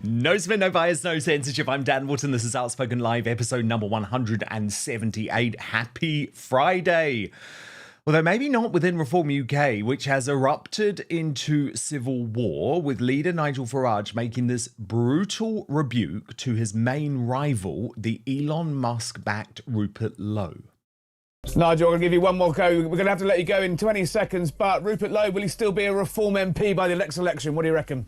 No spin, no bias, no censorship. I'm Dan Wootton. This is Outspoken Live, episode number 178. Happy Friday. Although maybe not within Reform UK, which has erupted into civil war, with leader Nigel Farage making this brutal rebuke to his main rival, the Elon Musk-backed Rupert Lowe. Nigel, I'm going to give you one more go. We're going to have to let you go in 20 seconds, but Rupert Lowe, will he still be a Reform MP by the next election? What do you reckon?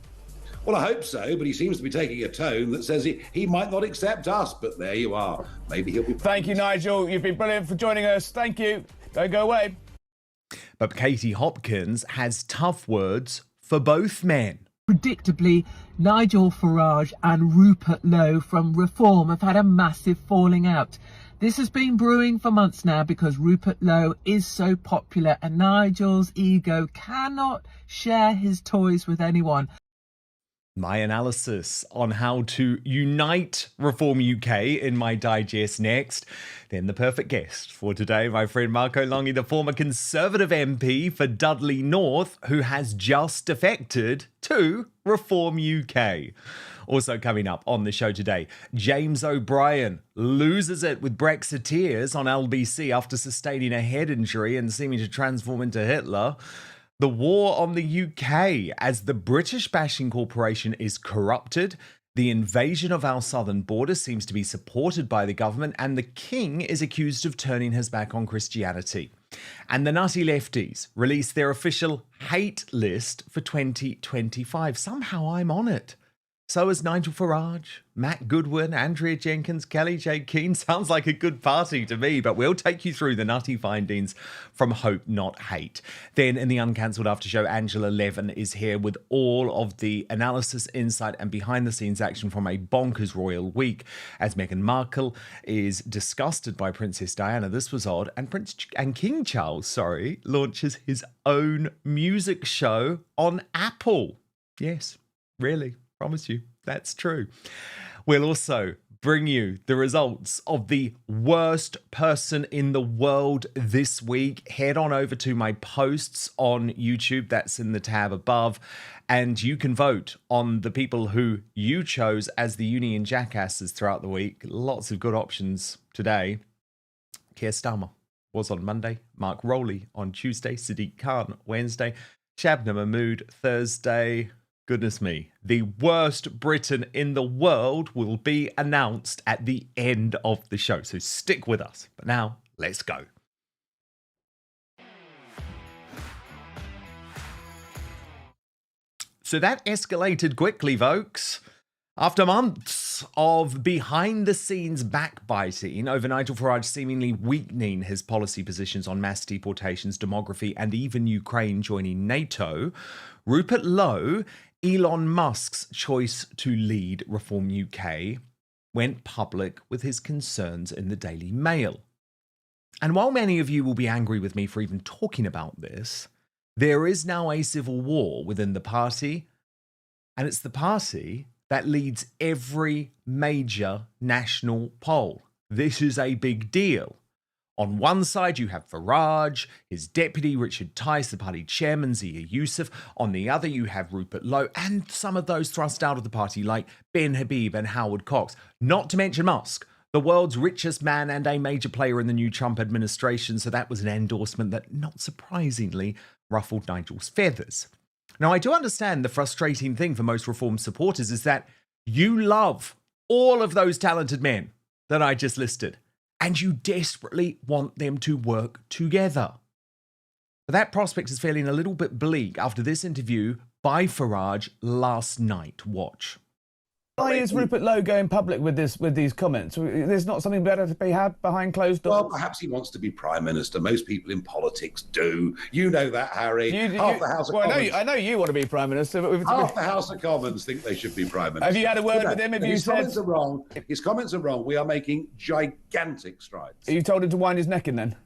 Well, I hope so, but he seems to be taking a tone that says he might not accept us, but there you are. Maybe he'll be... Thank you, Nigel. You've been brilliant for joining us. Thank you. Don't go away. But Katie Hopkins has tough words for both men. Predictably, Nigel Farage and Rupert Lowe from Reform have had a massive falling out. This has been brewing for months now because Rupert Lowe is so popular and Nigel's ego cannot share his toys with anyone. My analysis on how to unite Reform UK in my digest next. Then the perfect guest for today, my friend Marco Longhi, the former Conservative MP for Dudley North, who has just defected to Reform UK. Also coming up on the show today, James O'Brien loses it with Brexiteers on LBC after sustaining a head injury and seeming to transform into Hitler. The war on the UK as the British bashing corporation is corrupted. The invasion of our southern border seems to be supported by the government, and the king is accused of turning his back on Christianity. And the nutty lefties released their official hate list for 2025. Somehow I'm on it. So is Nigel Farage, Matt Goodwin, Andrea Jenkins, Kelly J. Keane. Sounds like a good party to me, but we'll take you through the nutty findings from Hope Not Hate. Then in the Uncancelled Aftershow, Angela Levin is here with all of the analysis, insight and behind-the-scenes action from a bonkers royal week as Meghan Markle is disgusted by Princess Diana. This was odd. And King Charles, launches his own music show on Apple. Yes, really. Promise you, that's true. We'll also bring you the results of the worst person in the world this week. Head on over to my posts on YouTube. That's in the tab above. And you can vote on the people who you chose as the union jackasses throughout the week. Lots of good options today. Keir Starmer was on Monday. Mark Rowley on Tuesday. Sadiq Khan Wednesday. Shabnam Mahmood Thursday. Goodness me, the worst Briton in the world will be announced at the end of the show. So stick with us. But now, let's go. So that escalated quickly, folks. After months of behind-the-scenes backbiting over Nigel Farage seemingly weakening his policy positions on mass deportations, demography, and even Ukraine joining NATO, Rupert Lowe, Elon Musk's choice to lead Reform UK, went public with his concerns in the Daily Mail. And while many of you will be angry with me for even talking about this, there is now a civil war within the party, and it's the party that leads every major national poll. This is a big deal. On one side, you have Farage, his deputy, Richard Tice, the party chairman, Zia Youssef. On the other, you have Rupert Lowe and some of those thrust out of the party like Ben Habib and Howard Cox. Not to mention Musk, the world's richest man and a major player in the new Trump administration. So that was an endorsement that, not surprisingly, ruffled Nigel's feathers. Now, I do understand the frustrating thing for most Reform supporters is that you love all of those talented men that I just listed, and you desperately want them to work together. But that prospect is feeling a little bit bleak after this interview by Farage last night. Watch. Why is Rupert Lowe going public with these comments? There's not something better to be had behind closed doors? Well, perhaps he wants to be Prime Minister. Most people in politics do. You know that, Harry. Half the House of Commons... I know you want to be Prime Minister. But half the House of Commons think they should be Prime Minister. Have you had a word with him? His comments are wrong. His comments are wrong. We are making gigantic strides. You told him to wind his neck in then?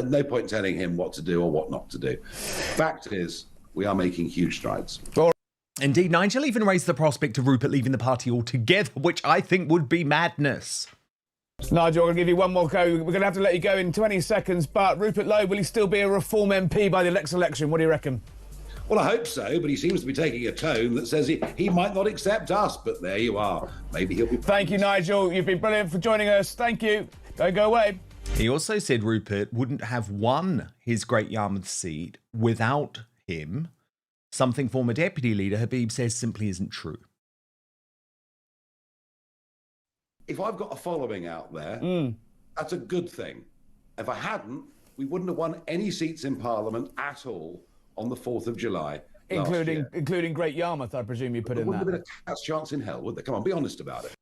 No point in telling him what to do or what not to do. Fact is, we are making huge strides. Indeed, Nigel even raised the prospect of Rupert leaving the party altogether, which I think would be madness. Nigel, I'm going to give you one more go. We're going to have to let you go in 20 seconds, but Rupert Lowe, will he still be a Reform MP by the next election? What do you reckon? Well, I hope so, but he seems to be taking a tone that says he might not accept us. But there you are. Maybe he'll be... Thank you, Nigel. You've been brilliant for joining us. Thank you. Don't go away. He also said Rupert wouldn't have won his Great Yarmouth seat without him, something former Deputy Leader Habib says simply isn't true. If I've got a following out there, that's a good thing. If I hadn't, we wouldn't have won any seats in Parliament at all on the 4th of July. Including Great Yarmouth, I presume you put in that. There wouldn't have been a cat's chance in hell, would there? Come on, be honest about it.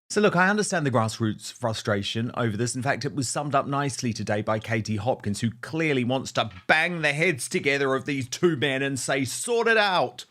So look, I understand the grassroots frustration over this. In fact, it was summed up nicely today by Katie Hopkins, who clearly wants to bang the heads together of these two men and say, sort it out.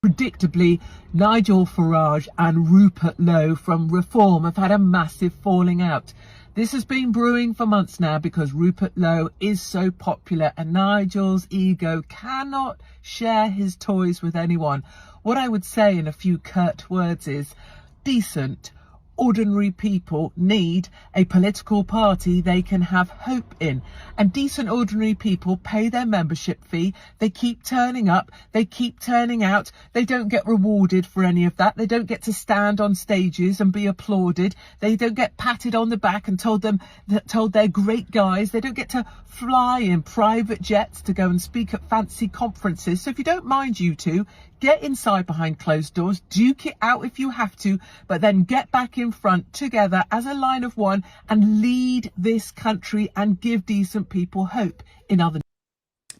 Predictably, Nigel Farage and Rupert Lowe from Reform have had a massive falling out. This has been brewing for months now because Rupert Lowe is so popular and Nigel's ego cannot share his toys with anyone. What I would say in a few curt words is, decent, ordinary people need a political party they can have hope in. And decent, ordinary people pay their membership fee. They keep turning up. They keep turning out. They don't get rewarded for any of that. They don't get to stand on stages and be applauded. They don't get patted on the back and told they're great guys. They don't get to fly in private jets to go and speak at fancy conferences. So if you don't mind, you two, get inside behind closed doors, duke it out if you have to, but then get back in front together as a line of one and lead this country and give decent people hope in other.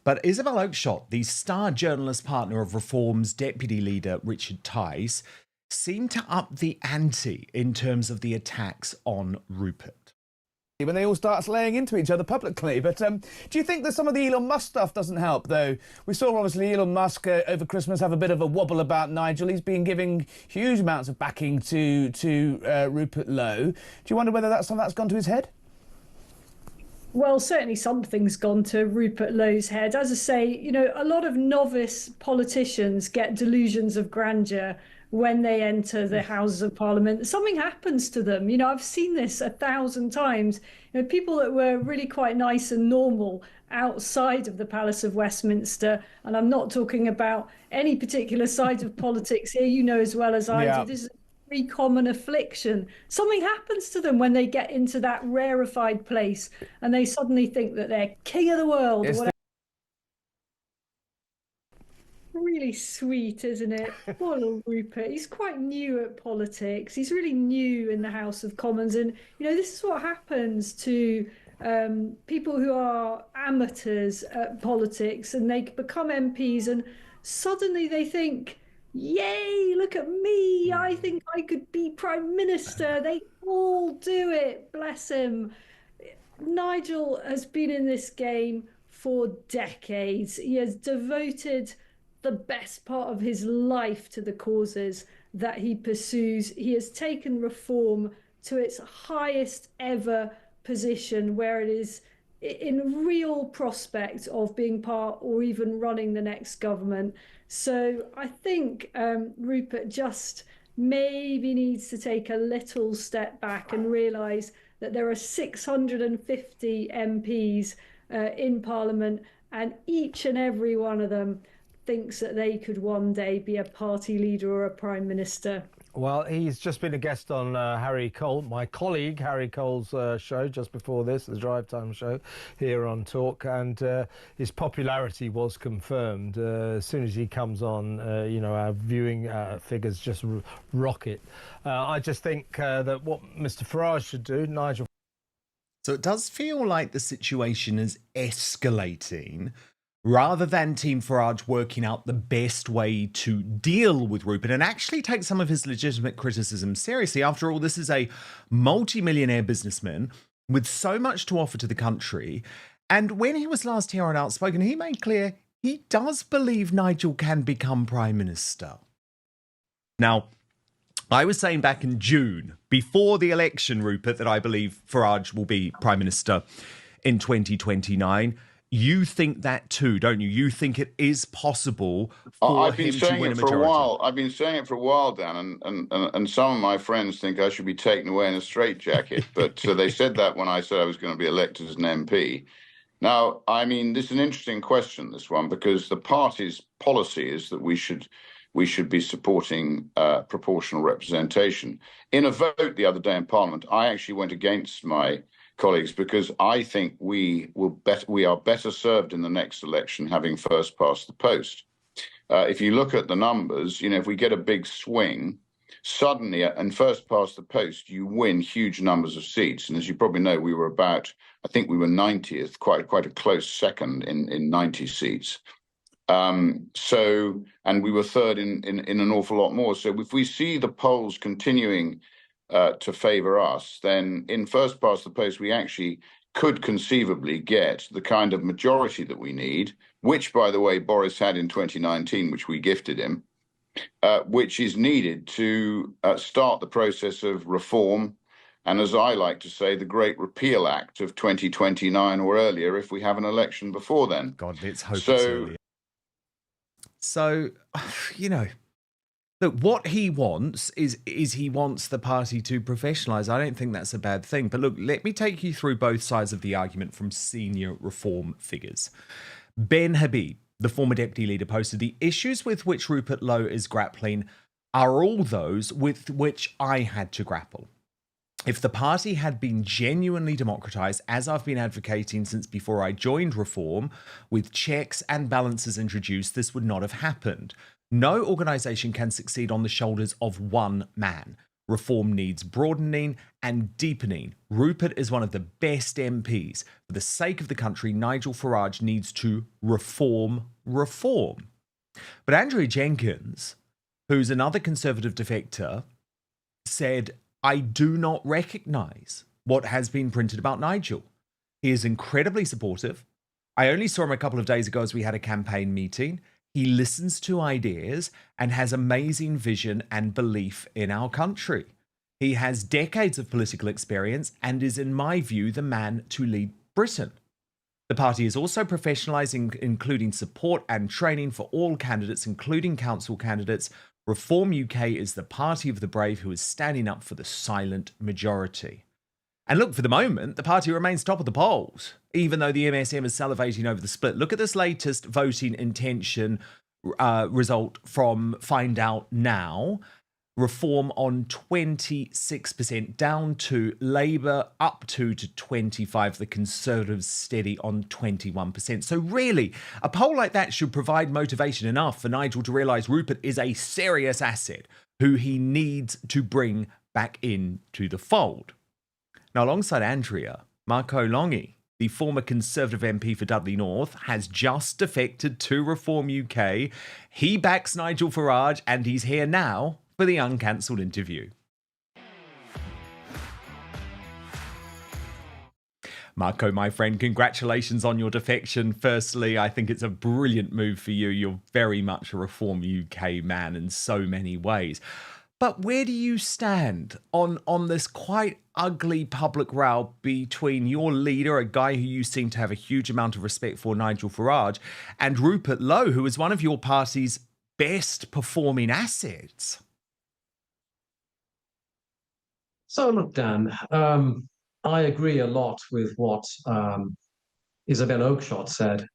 But Isabel Oakeshott, the star journalist partner of Reform's Deputy Leader Richard Tice, seemed to up the ante in terms of the attacks on Rupert. When they all start slaying into each other publicly. But do you think that some of the Elon Musk stuff doesn't help, though? We saw, obviously, Elon Musk over Christmas have a bit of a wobble about Nigel. He's been giving huge amounts of backing to Rupert Lowe. Do you wonder whether some of that's gone to his head? Well, certainly something's gone to Rupert Lowe's head. As I say, you know, a lot of novice politicians get delusions of grandeur when they enter the Houses of Parliament. Something happens to them. You know, I've seen this 1,000 times. You know, people that were really quite nice and normal outside of the Palace of Westminster, and I'm not talking about any particular side of politics here, you know as well as I do. This is a very common affliction. Something happens to them when they get into that rarefied place and they suddenly think that they're king of the world. Really sweet, isn't it? Poor little Rupert. He's quite new at politics. He's really new in the House of Commons. And, you know, this is what happens to people who are amateurs at politics and they become MPs and suddenly they think, yay, look at me. I think I could be Prime Minister. They all do it. Bless him. Nigel has been in this game for decades. He has devoted the best part of his life to the causes that he pursues. He has taken Reform to its highest ever position, where it is in real prospect of being part or even running the next government. So I think Rupert just maybe needs to take a little step back and realise that there are 650 MPs in Parliament, and each and every one of them thinks that they could one day be a party leader or a prime minister. Well, he's just been a guest on Harry Cole, my colleague Harry Cole's show just before this, the Drive Time show here on Talk, and his popularity was confirmed. As soon as he comes on, you know, our viewing figures just rocket. I just think that what Mr. Farage should do, Nigel. So it does feel like the situation is escalating, rather than Team Farage working out the best way to deal with Rupert and actually take some of his legitimate criticism seriously. After all, this is a multi-millionaire businessman with so much to offer to the country. And when he was last here on Outspoken, he made clear he does believe Nigel can become Prime Minister. Now, I was saying back in June, before the election, Rupert, that I believe Farage will be Prime Minister in 2029. You think that too, don't you? You think it is possible for him to win a majority? I've been saying it for a while, Dan, and some of my friends think I should be taken away in a straitjacket. But they said that when I said I was going to be elected as an MP. Now, I mean, this is an interesting question, this one, because the party's policy is that we should be supporting proportional representation. In a vote the other day in Parliament, I actually went against my colleagues because I think we are better served in the next election having first past the post. If you look at the numbers, if we get a big swing, suddenly, and first past the post, you win huge numbers of seats. And as you probably know, we were I think we were 90th, quite a close second in 90 seats. And we were third in an awful lot more. So if we see the polls continuing to favour us, then in first past the post, we actually could conceivably get the kind of majority that we need, which, by the way, Boris had in 2019, which we gifted him, which is needed to start the process of reform. And as I like to say, the Great Repeal Act of 2029 or earlier, if we have an election before then. God, let's hope it's earlier. So, look, what he wants is he wants the party to professionalise. I don't think that's a bad thing. But look, let me take you through both sides of the argument from senior reform figures. Ben Habib, the former deputy leader, posted, "The issues with which Rupert Lowe is grappling are all those with which I had to grapple. If the party had been genuinely democratised, as I've been advocating since before I joined Reform, with checks and balances introduced, this would not have happened. No organisation can succeed on the shoulders of one man. Reform needs broadening and deepening. Rupert is one of the best MPs. For the sake of the country, Nigel Farage needs to reform. But Andrea Jenkins, who's another Conservative defector, said, I do not recognise what has been printed about Nigel. He is incredibly supportive. I only saw him a couple of days ago as we had a campaign meeting. He listens to ideas and has amazing vision and belief in our country. He has decades of political experience and is, in my view, the man to lead Britain. The party is also professionalising, including support and training for all candidates, including council candidates. Reform UK is the party of the brave who is standing up for the silent majority." And look, for the moment, the party remains top of the polls, even though the MSM is salivating over the split. Look at this latest voting intention result from Find Out Now. Reform on 26%, down to Labour up to 25%, the Conservatives steady on 21%. So really, a poll like that should provide motivation enough for Nigel to realise Rupert is a serious asset who he needs to bring back into the fold. Now, alongside Andrea, Marco Longhi, the former Conservative MP for Dudley North, has just defected to Reform UK. He backs Nigel Farage and he's here now for the Uncancelled interview. Marco, my friend, congratulations on your defection. Firstly, I think it's a brilliant move for you. You're very much a Reform UK man in so many ways. But where do you stand on this quite ugly public row between your leader, a guy who you seem to have a huge amount of respect for, Nigel Farage, and Rupert Lowe, who is one of your party's best performing assets? So look, Dan, I agree a lot with what Isabel Oakeshott said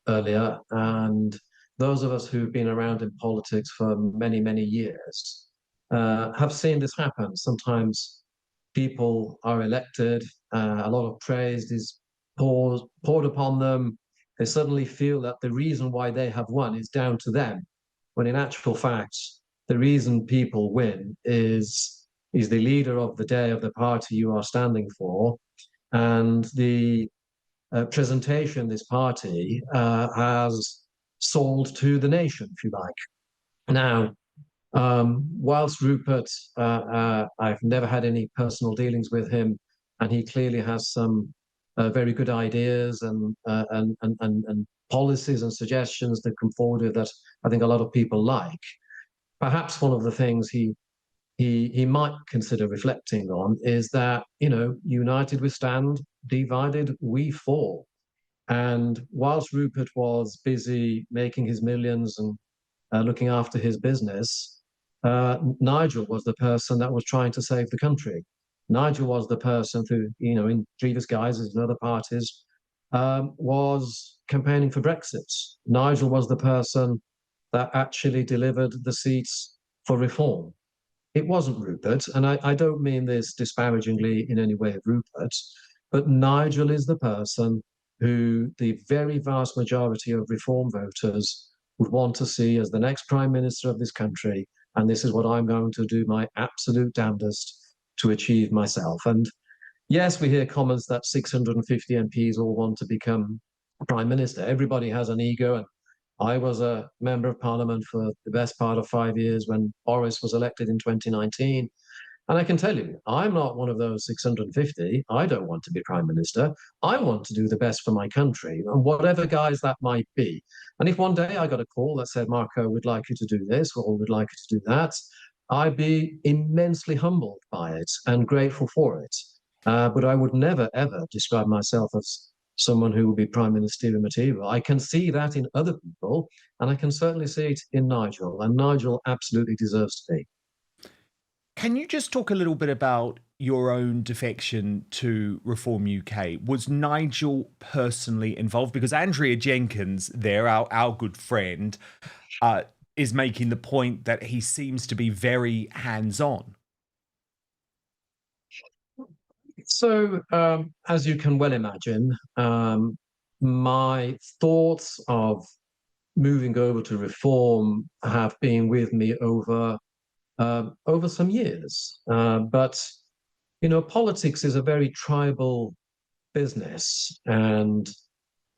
earlier, and those of us who've been around in politics for many, many years have seen this happen. Sometimes people are elected, a lot of praise is poured upon them. They suddenly feel that the reason why they have won is down to them, when in actual fact, the reason people win is the leader of the day of the party you are standing for, and the presentation this party has sold to the nation, if you like. Now, whilst Rupert, I've never had any personal dealings with him, and he clearly has some very good ideas and policies and suggestions that come forward with that I think a lot of people like. Perhaps one of the things he might consider reflecting on is that, united we stand, divided we fall. And whilst Rupert was busy making his millions and looking after his business, Nigel was the person that was trying to save the country. Nigel was the person who, in previous guises in other parties, was campaigning for Brexit. Nigel was the person that actually delivered the seats for reform. It wasn't Rupert, and I don't mean this disparagingly in any way of Rupert, but Nigel is the person who the very vast majority of reform voters would want to see as the next Prime Minister of this country, and this is what I'm going to do my absolute damnedest to achieve myself. And yes, we hear comments that 650 MPs all want to become Prime Minister. Everybody has an ego, and I was a member of Parliament for the best part of 5 years when Boris was elected in 2019. And I can tell you, I'm not one of those 650. I don't want to be Prime Minister. I want to do the best for my country, and whatever guise that might be. And if one day I got a call that said, Marco, we'd like you to do this, or we'd like you to do that, I'd be immensely humbled by it and grateful for it. But I would never, ever describe myself as someone who will be prime ministerial material. I can see that in other people, and I can certainly see it in Nigel, and Nigel absolutely deserves to be. Can you just talk a little bit about your own defection to Reform UK? Was Nigel personally involved? Because Andrea Jenkins there, our good friend, is making the point that he seems to be very hands-on. So, as you can well imagine, my thoughts of moving over to Reform have been with me over some years. But, you know, politics is a very tribal business. And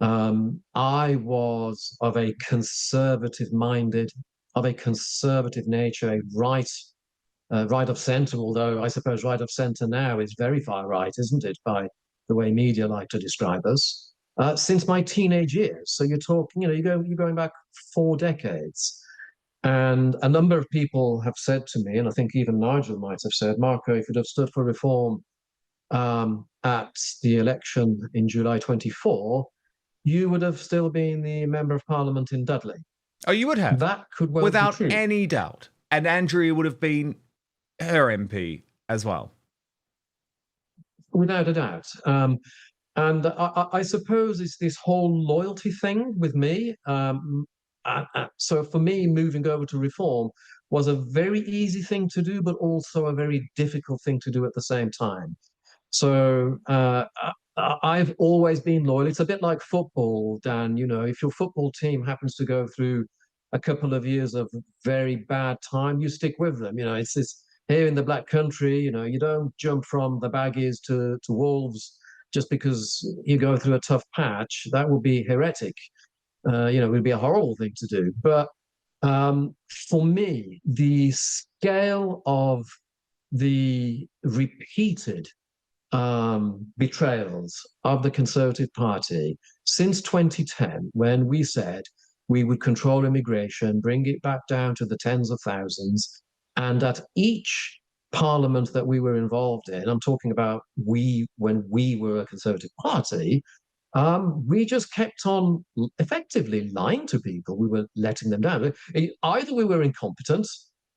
I was of a conservative nature, a right of centre, although I suppose right of centre now is very far right, isn't it, by the way media like to describe us, since my teenage years. So you're talking, you know, you're going back 4 decades. And a number of people have said to me, and I think even Nigel might have said, Marco, if you'd have stood for Reform at the election in July 24, you would have still been the Member of Parliament in Dudley. Oh, you would have? That could well without be true. any doubt. And Andrea would have been her MP as well. Without a doubt. And I suppose it's this whole loyalty thing with me. So for me, moving over to Reform was a very easy thing to do, but also a very difficult thing to do at the same time. So I've always been loyal. It's a bit like football, Dan. You know, if your football team happens to go through a couple of years of very bad time, you stick with them. You know, it's this here in the Black Country. You know, you don't jump from the Baggies to Wolves just because you go through a tough patch. That would be heretic. You know, it would be a horrible thing to do. But for me, the scale of the repeated betrayals of the Conservative Party since 2010, when we said we would control immigration, bring it back down to the tens of thousands, and at each parliament that we were involved in, I'm talking about when we were a Conservative Party, we just kept on effectively lying to people. We were letting them down. Either we were incompetent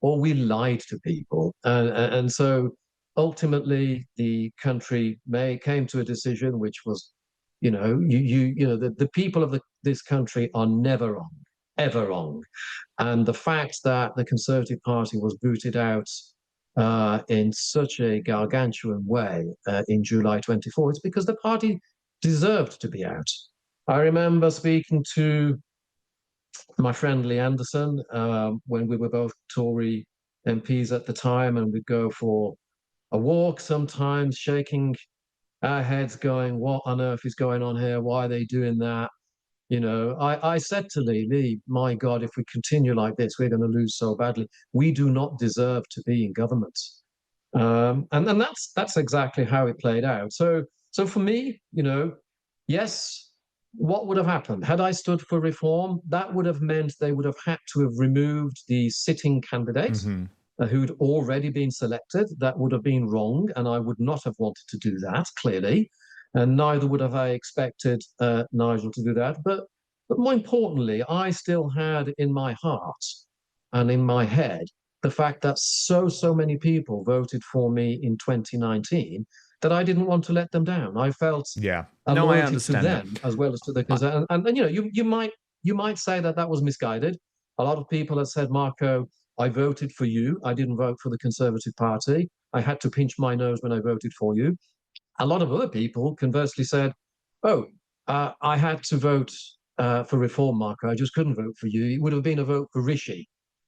or we lied to people. And so ultimately the country came to a decision which was, you know, the people of this country are never wrong, ever wrong. And the fact that the Conservative Party was booted out in such a gargantuan way in July 24, it's because the party deserved to be out. I remember speaking to my friend Lee Anderson when we were both Tory MPs at the time, and we'd go for a walk sometimes, shaking our heads going, what on earth is going on here? Why are they doing that? You know, I said to Lee, my God, if we continue like this, we're going to lose so badly. We do not deserve to be in government. And that's exactly how it played out. So for me, you know, yes, what would have happened? Had I stood for Reform, that would have meant they would have had to have removed the sitting candidate who'd already been selected. That would have been wrong, and I would not have wanted to do that, clearly. And neither would have I expected Nigel to do that. But more importantly, I still had in my heart and in my head the fact that so many people voted for me in 2019 that I didn't want to let them down. I felt Yeah. a No, I loyalty to understand that. them as well as to the concern. And you know, you might say that that was misguided. A lot of people have said, Marco, I voted for you. I didn't vote for the Conservative Party. I had to pinch my nose when I voted for you. A lot of other people conversely said, oh, I had to vote for Reform, Marco. I just couldn't vote for you. It would have been a vote for Rishi.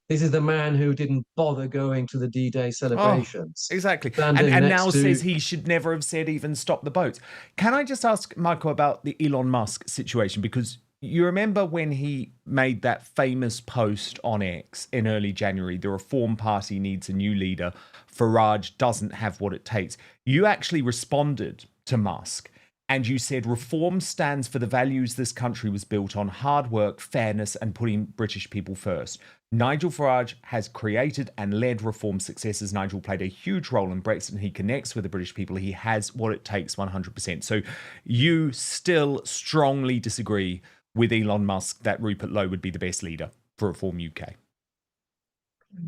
This is the man who didn't bother going to the D-Day Oh, celebrations. exactly. Standing And next now to... says he should never have said even stop the boats. Can I just ask Michael about the Elon Musk situation? Because you remember when he made that famous post on X in early January, the Reform Party needs a new leader. Farage doesn't have what it takes. You actually responded to Musk and you said Reform stands for the values this country was built on: hard work, fairness, and putting British people first. Nigel Farage has created and led Reform successes. Nigel played a huge role in Brexit and he connects with the British people. He has what it takes 100%. So you still strongly disagree with Elon Musk that Rupert Lowe would be the best leader for Reform UK?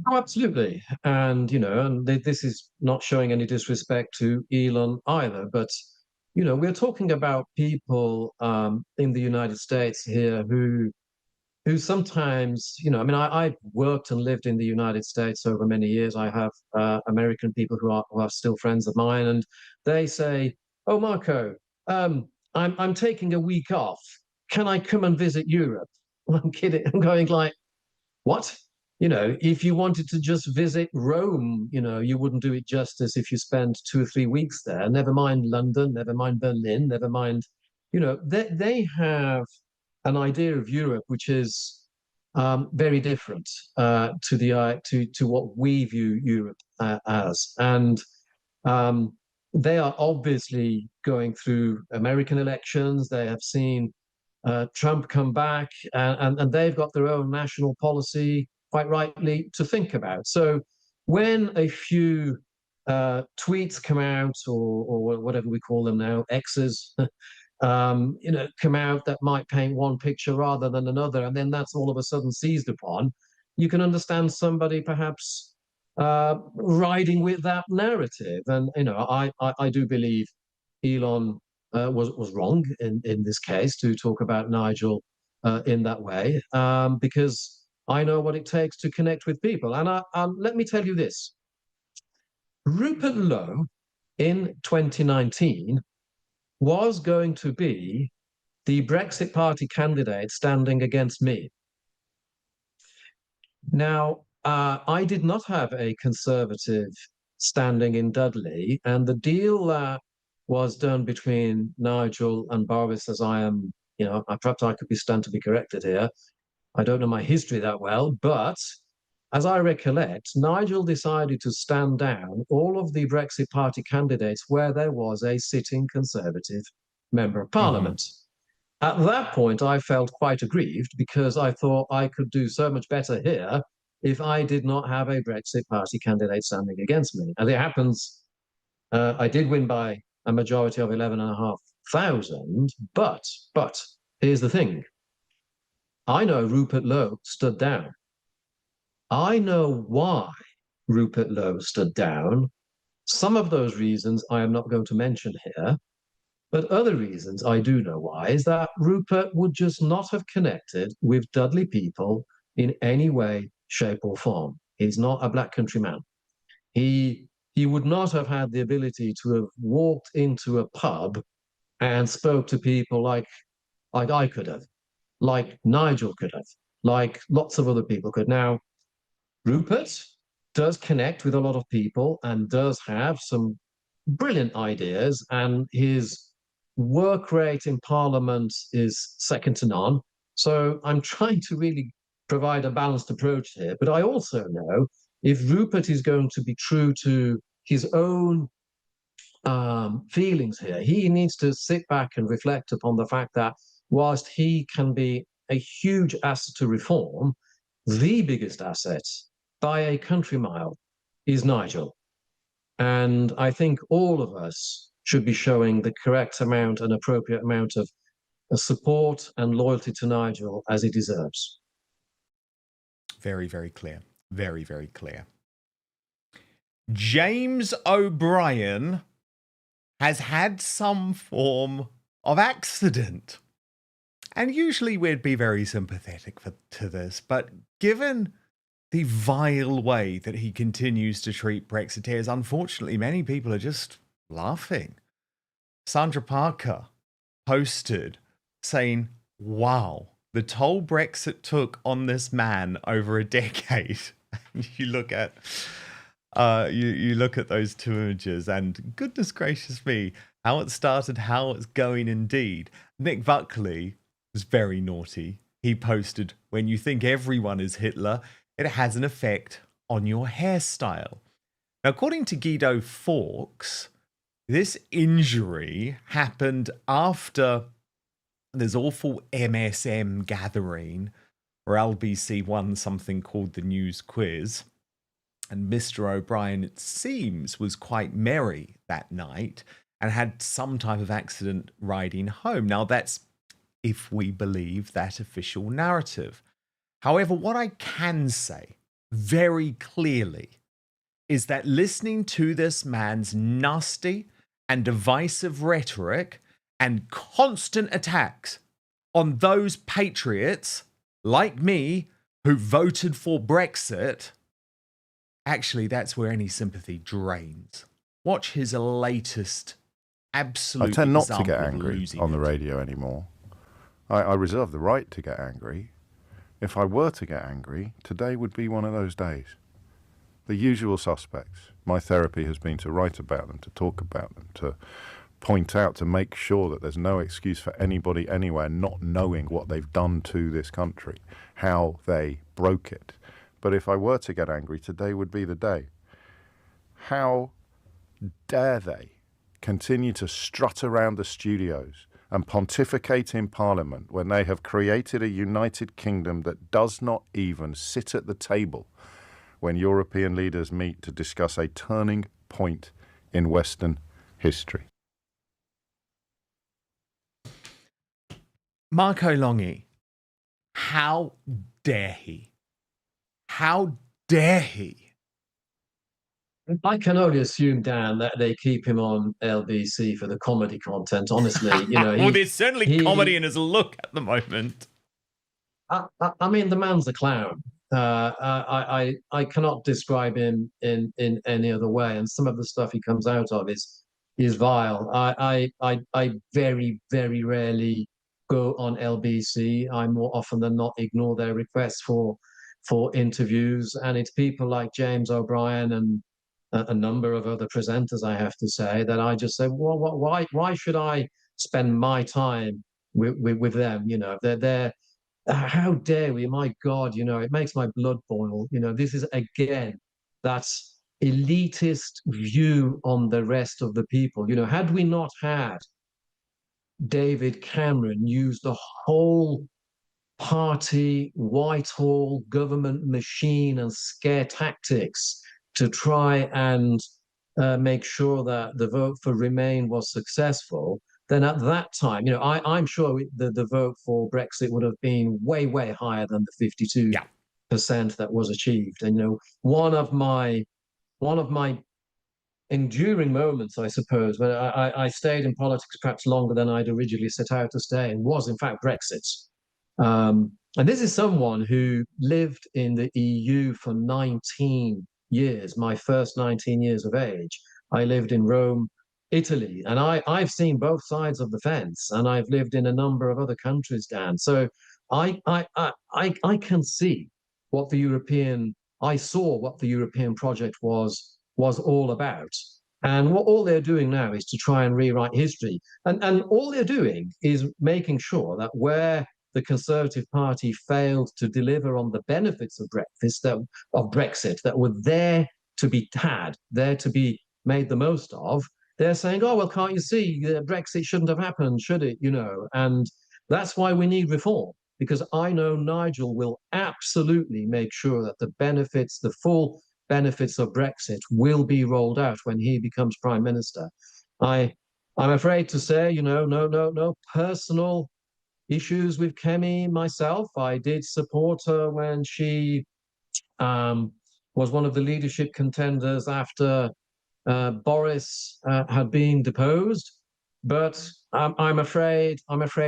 Oh, absolutely. And, you know, and this is not showing any disrespect to Elon either, but, you know, we're talking about people in the United States here who sometimes, you know, I mean, I've worked and lived in the United States over many years. I have American people who are still friends of mine, and they say, "Oh, Marco, I'm taking a week off. Can I come and visit Europe?" Well, I'm kidding. I'm going like, what? You know, if you wanted to just visit Rome, you know, you wouldn't do it justice if you spend 2 or 3 weeks there. Never mind London, never mind Berlin, never mind, you know, they have an idea of Europe which is very different to what we view Europe as, and they are obviously going through American elections. They have seen Trump come back, and they've got their own national policy, quite rightly, to think about. So when a few tweets come out, or whatever we call them now, X's, you know, come out that might paint one picture rather than another, and then that's all of a sudden seized upon, you can understand somebody perhaps riding with that narrative. And you know, I do believe Elon was wrong in this case to talk about Nigel in that way, because I know what it takes to connect with people. And let me tell you this: Rupert Lowe in 2019 was going to be the Brexit Party candidate standing against me. Now, I did not have a Conservative standing in Dudley, and the deal that was done between Nigel and Boris, as I am, you know, perhaps I could be stand to be corrected here. I don't know my history that well, but as I recollect, Nigel decided to stand down all of the Brexit Party candidates where there was a sitting Conservative member of Parliament. At that point, I felt quite aggrieved because I thought I could do so much better here if I did not have a Brexit Party candidate standing against me. As it happens, I did win by a majority of 11,500, but here's the thing. I know Rupert Lowe stood down. I know why Rupert Lowe stood down. Some of those reasons I am not going to mention here, but other reasons I do know why is that Rupert would just not have connected with Dudley people in any way, shape, or form. He's not a black country man. He would not have had the ability to have walked into a pub and spoke to people like I could have, like Nigel could have, like lots of other people could. Now, Rupert does connect with a lot of people and does have some brilliant ideas, and his work rate in Parliament is second to none. So I'm trying to really provide a balanced approach here. But I also know if Rupert is going to be true to his own feelings here, he needs to sit back and reflect upon the fact that whilst he can be a huge asset to reform, the biggest asset by a country mile is Nigel. And I think all of us should be showing the correct amount and appropriate amount of support and loyalty to Nigel as he deserves. Very, very clear. Very, very clear. James O'Brien has had some form of accident. And usually we'd be very sympathetic to this, but given the vile way that he continues to treat Brexiteers, unfortunately, many people are just laughing. Sandra Parker posted saying, wow, the toll Brexit took on this man over a decade. You look at you look at those two images and goodness gracious me, how it started, how it's going indeed. Nick Buckley was very naughty. He posted, when you think everyone is Hitler, it has an effect on your hairstyle. Now, according to Guido Fawkes, this injury happened after this awful MSM gathering where LBC won something called the News Quiz. And Mr. O'Brien, it seems, was quite merry that night and had some type of accident riding home. Now, that's if we believe that official narrative. However, what I can say very clearly is that listening to this man's nasty and divisive rhetoric and constant attacks on those patriots like me who voted for Brexit, actually, that's where any sympathy drains. Watch his latest absolute I tend not to example get of angry losing on the it. radio anymore. I reserve the right to get angry. If I were to get angry, today would be one of those days. The usual suspects. My therapy has been to write about them, to talk about them, to point out, to make sure that there's no excuse for anybody anywhere not knowing what they've done to this country, how they broke it. But if I were to get angry, today would be the day. How dare they continue to strut around the studios and pontificate in Parliament when they have created a United Kingdom that does not even sit at the table when European leaders meet to discuss a turning point in Western history. Marco Longhi, how dare he? How dare he? I can only assume, Dan, that they keep him on LBC for the comedy content. Honestly, Well, there's certainly comedy in his look at the moment. I mean, the man's a clown. I cannot describe him in any other way. And some of the stuff he comes out of is vile. I very, very rarely go on LBC. I more often than not ignore their requests for interviews, and it's people like James O'Brien and a number of other presenters, I have to say, that I just say, well, why should I spend my time with them? They're how dare we? My God, it makes my blood boil. This is again that elitist view on the rest of the people. Had we not had David Cameron use the whole party, Whitehall government machine and scare tactics to try and make sure that the vote for Remain was successful, then at that time, I'm sure the vote for Brexit would have been way, way higher than the 52% that was achieved. And one of my enduring moments, I suppose, when I stayed in politics perhaps longer than I'd originally set out to stay, and was in fact Brexit. And this is someone who lived in the EU for 19 years, my first 19 years of age. I lived in Rome, Italy, and I've seen both sides of the fence, and I've lived in a number of other countries, Dan. So I can see what I saw what the European project was all about. And what all they're doing now is to try and rewrite history. And all they're doing is making sure that where the Conservative Party failed to deliver on the benefits of Brexit that were there to be had, there to be made the most of, they're saying, oh, well, can't you see Brexit shouldn't have happened, should it? And that's why we need reform, because I know Nigel will absolutely make sure that the full benefits of Brexit will be rolled out when he becomes Prime Minister. I'm afraid to say, no personal issues with Kemi myself. I did support her when she was one of the leadership contenders after Boris had been deposed, but I'm afraid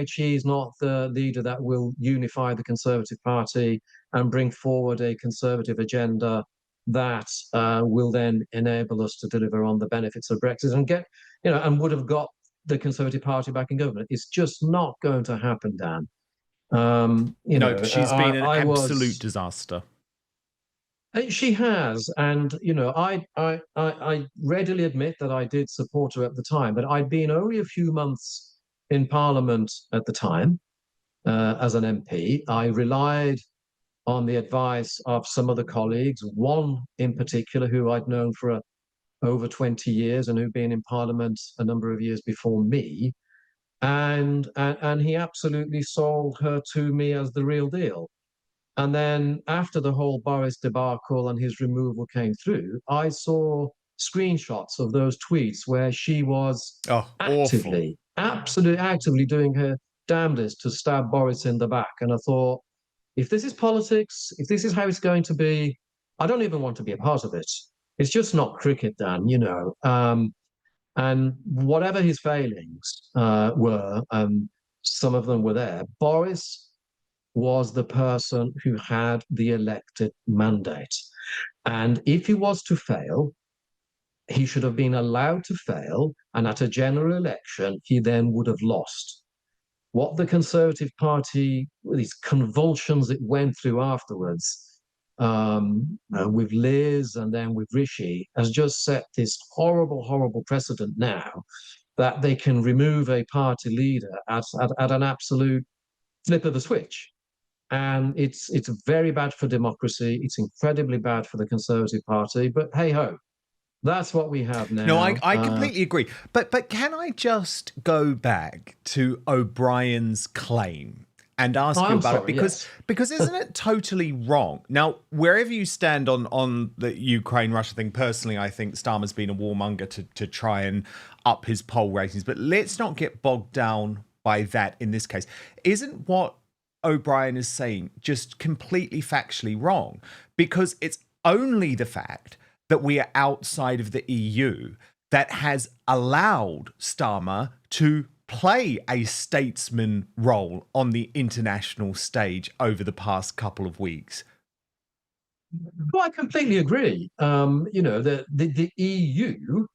she's not the leader that will unify the Conservative Party and bring forward a Conservative agenda that will then enable us to deliver on the benefits of Brexit and get, and would have got the Conservative Party back in government. It's just not going to happen, Dan. She's been an absolute disaster. She has, and I readily admit that I did support her at the time, but I'd been only a few months in Parliament at the time as an MP. I relied on the advice of some other colleagues, one in particular who I'd known for over 20 years and who'd been in Parliament a number of years before me, and he absolutely sold her to me as the real deal. And then after the whole Boris debacle and his removal came through, I saw screenshots of those tweets where she was absolutely actively doing her damnedest to stab Boris in the back. And I thought, if this is politics, if this is how it's going to be, I don't even want to be a part of it. It's just not cricket, Dan, and whatever his failings were, some of them were there, Boris was the person who had the elected mandate. And if he was to fail, he should have been allowed to fail, and at a general election, he then would have lost. What the Conservative Party, these convulsions it went through afterwards, with Liz and then with Rishi, has just set this horrible, horrible precedent now that they can remove a party leader at an absolute flip of the switch. And it's very bad for democracy. It's incredibly bad for the Conservative Party. But hey ho, that's what we have now. No, I completely agree. But can I just go back to O'Brien's claim and ask you about it? Because isn't it totally wrong? Now, wherever you stand on the Ukraine-Russia thing, personally, I think Starmer's been a warmonger to try and up his poll ratings. But let's not get bogged down by that in this case. Isn't what O'Brien is saying just completely factually wrong? Because it's only the fact that we are outside of the EU that has allowed Starmer to play a statesman role on the international stage over the past couple of weeks. Well, I completely agree. The EU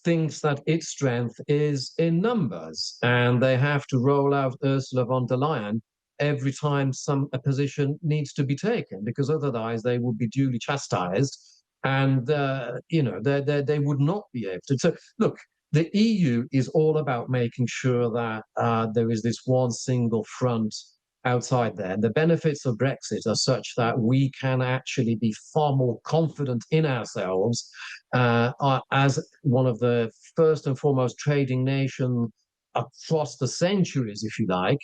thinks that its strength is in numbers, and they have to roll out Ursula von der Leyen every time a position needs to be taken, because otherwise they would be duly chastised, and they would not be able to. So look, the EU is all about making sure that there is this one single front outside there. And the benefits of Brexit are such that we can actually be far more confident in ourselves as one of the first and foremost trading nations across the centuries, if you like.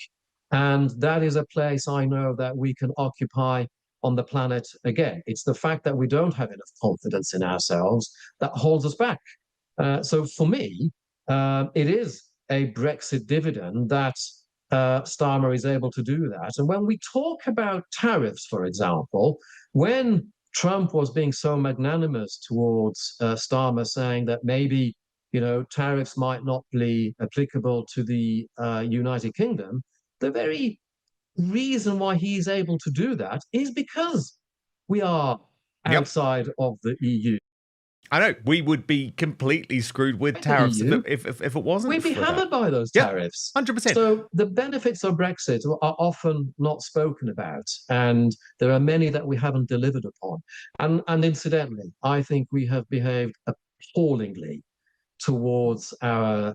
And that is a place I know that we can occupy on the planet again. It's the fact that we don't have enough confidence in ourselves that holds us back. So for me, it is a Brexit dividend that Starmer is able to do that. And when we talk about tariffs, for example, when Trump was being so magnanimous towards Starmer, saying that maybe tariffs might not be applicable to the United Kingdom, the very reason why he's able to do that is because we are outside of the EU. I know, we would be completely screwed with tariffs if it wasn't. We'd be hammered by those tariffs. 100%. So the benefits of Brexit are often not spoken about, and there are many that we haven't delivered upon. And incidentally, I think we have behaved appallingly towards our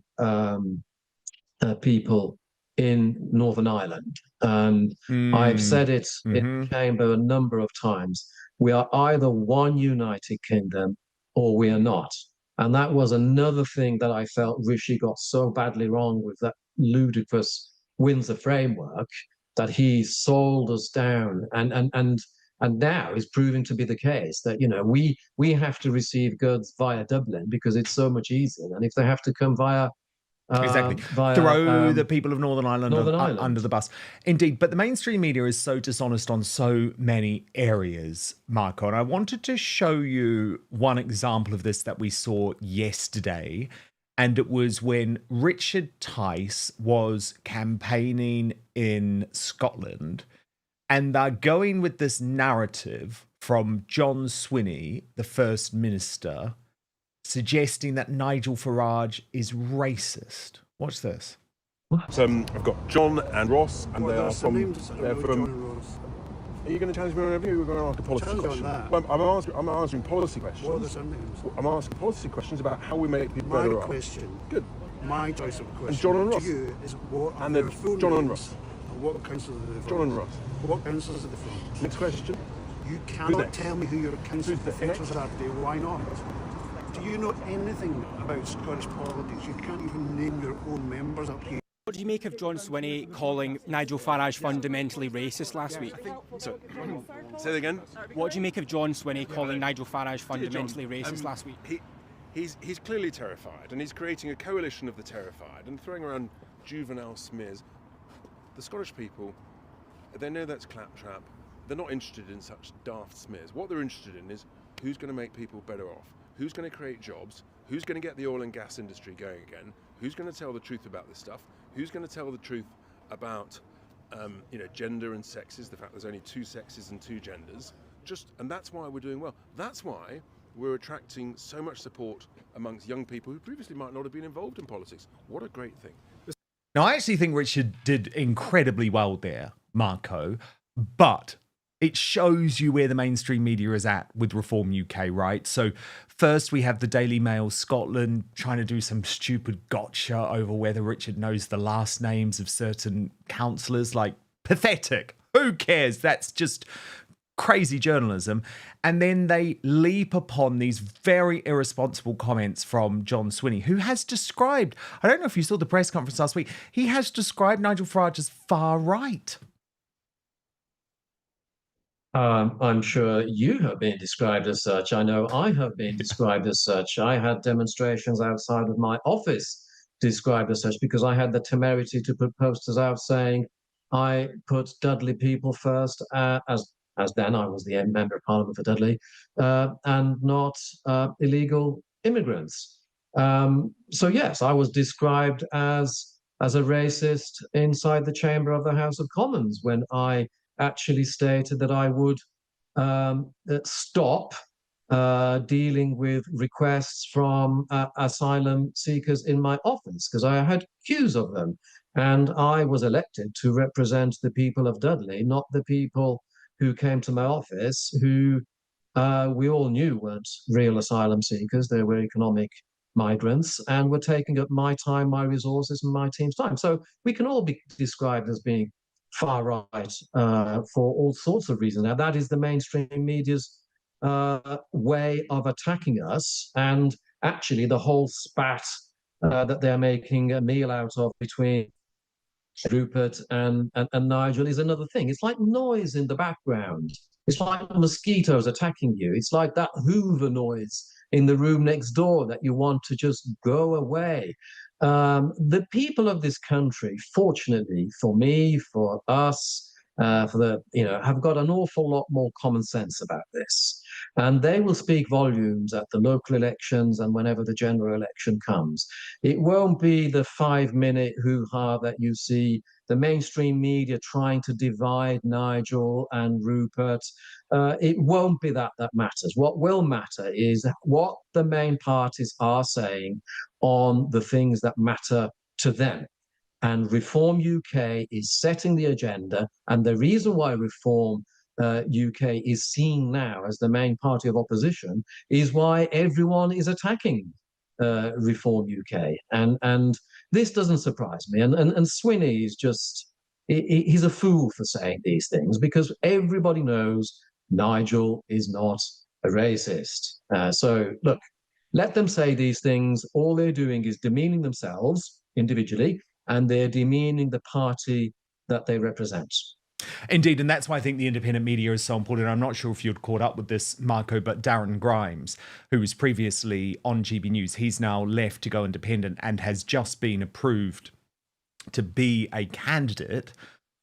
people in Northern Ireland. And I've said it in the chamber a number of times. We are either one United Kingdom or we are not. And that was another thing that I felt Rishi got so badly wrong with that ludicrous Windsor framework, that he sold us down. And now is proving to be the case that, we have to receive goods via Dublin because it's so much easier. And if they have to come via Exactly. via Throw the people of Northern Ireland, Northern Ireland. under the bus. Indeed. But the mainstream media is so dishonest on so many areas, Marco. And I wanted to show you one example of this that we saw yesterday. And it was when Richard Tice was campaigning in Scotland. And they're going with this narrative from John Swinney, the First Minister, suggesting that Nigel Farage is racist. Watch this. I've got John and Ross, and they are from. They're from. Are you going to challenge me on a review? We're going to ask a policy question. Well, I'm answering policy questions. What are the names? I'm asking policy questions about how we make people better off. My question. Good. My choice of question. And John and Ross. To you is what and are then their full John and names, Ross. and what councils are they from? John and Ross. What councils are they from? Next question. You cannot tell me who your council officials are today. Why not? Do you know anything about Scottish politics? You can't even name your own members up here. What do you make of John Swinney calling Nigel Farage fundamentally racist last week? So, say that again. What do you make of John Swinney calling Nigel Farage fundamentally racist last week? He's clearly terrified, and he's creating a coalition of the terrified and throwing around juvenile smears. The Scottish people, they know that's claptrap. They're not interested in such daft smears. What they're interested in is who's going to make people better off, who's going to create jobs, who's going to get the oil and gas industry going again, who's going to tell the truth about this stuff, who's going to tell the truth about gender and sexes, the fact there's only two sexes and two genders. And that's why we're doing well. That's why we're attracting so much support amongst young people who previously might not have been involved in politics. What a great thing. Now, I actually think Richard did incredibly well there, Marco, but it shows you where the mainstream media is at with Reform UK, right? So first we have the Daily Mail Scotland trying to do some stupid gotcha over whether Richard knows the last names of certain councillors. Like, pathetic. Who cares? That's just crazy journalism. And then they leap upon these very irresponsible comments from John Swinney, who has described, I don't know if you saw the press conference last week, he has described Nigel Farage as far right. I'm sure you have been described as such. I know I have been described as such. I had demonstrations outside of my office described as such because I had the temerity to put posters out saying I put Dudley people first, as then I was the Member of Parliament for Dudley, and not illegal immigrants. So yes, I was described as a racist inside the chamber of the House of Commons when I actually stated that I would stop dealing with requests from asylum seekers in my office because I had queues of them. And I was elected to represent the people of Dudley, not the people who came to my office, who we all knew weren't real asylum seekers. They were economic migrants and were taking up my time, my resources, and my team's time. So we can all be described as being far right for all sorts of reasons. Now, that is the mainstream media's way of attacking us. And actually, the whole spat that they're making a meal out of between Rupert and Nigel is another thing. It's like noise in the background. It's like mosquitoes attacking you. It's like that Hoover noise in the room next door that you want to just go away. The people of this country, fortunately for me, for us, have got an awful lot more common sense about this. And they will speak volumes at the local elections and whenever the general election comes. It won't be the 5-minute hoo-ha that you see the mainstream media trying to divide Nigel and Rupert. It won't be that matters. What will matter is what the main parties are saying on the things that matter to them. And Reform UK is setting the agenda. And the reason why Reform UK is seen now as the main party of opposition is why everyone is attacking Reform UK. And this doesn't surprise me. And Swinney is just, he's a fool for saying these things because everybody knows Nigel is not a racist. So look, let them say these things. All they're doing is demeaning themselves individually, and they're demeaning the party that they represent. Indeed, and that's why I think the independent media is so important. I'm not sure if you'd caught up with this, Marco, but Darren Grimes, who was previously on GB News, he's now left to go independent and has just been approved to be a candidate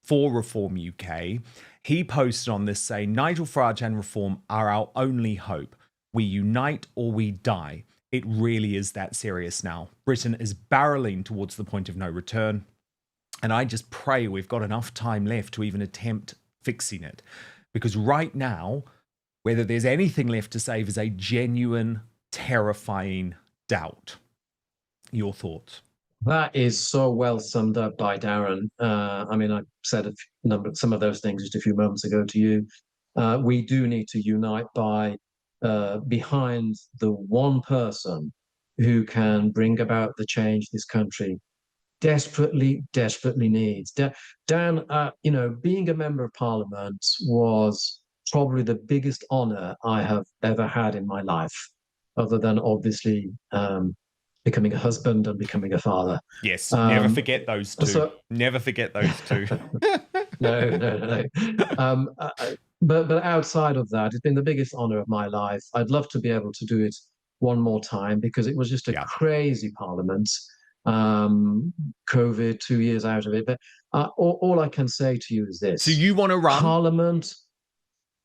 for Reform UK. He posted on this saying, Nigel Farage and Reform are our only hope. We unite or we die. It really is that serious now. Britain is barreling towards the point of no return. And I just pray we've got enough time left to even attempt fixing it. Because right now, whether there's anything left to save is a genuine, terrifying doubt. Your thoughts? That is so well summed up by Darren. I mean, I said some of those things just a few moments ago to you. We do need to unite behind the one person who can bring about the change this country desperately needs. Dan, being a member of Parliament was probably the biggest honour I have ever had in my life, other than obviously becoming a husband and becoming a father. Yes, never forget those two. Never forget those two. No. But outside of that, it's been the biggest honour of my life. I'd love to be able to do it one more time because it was just a crazy Parliament. COVID, 2 years out of it. But all I can say to you is this. So you want to run Parliament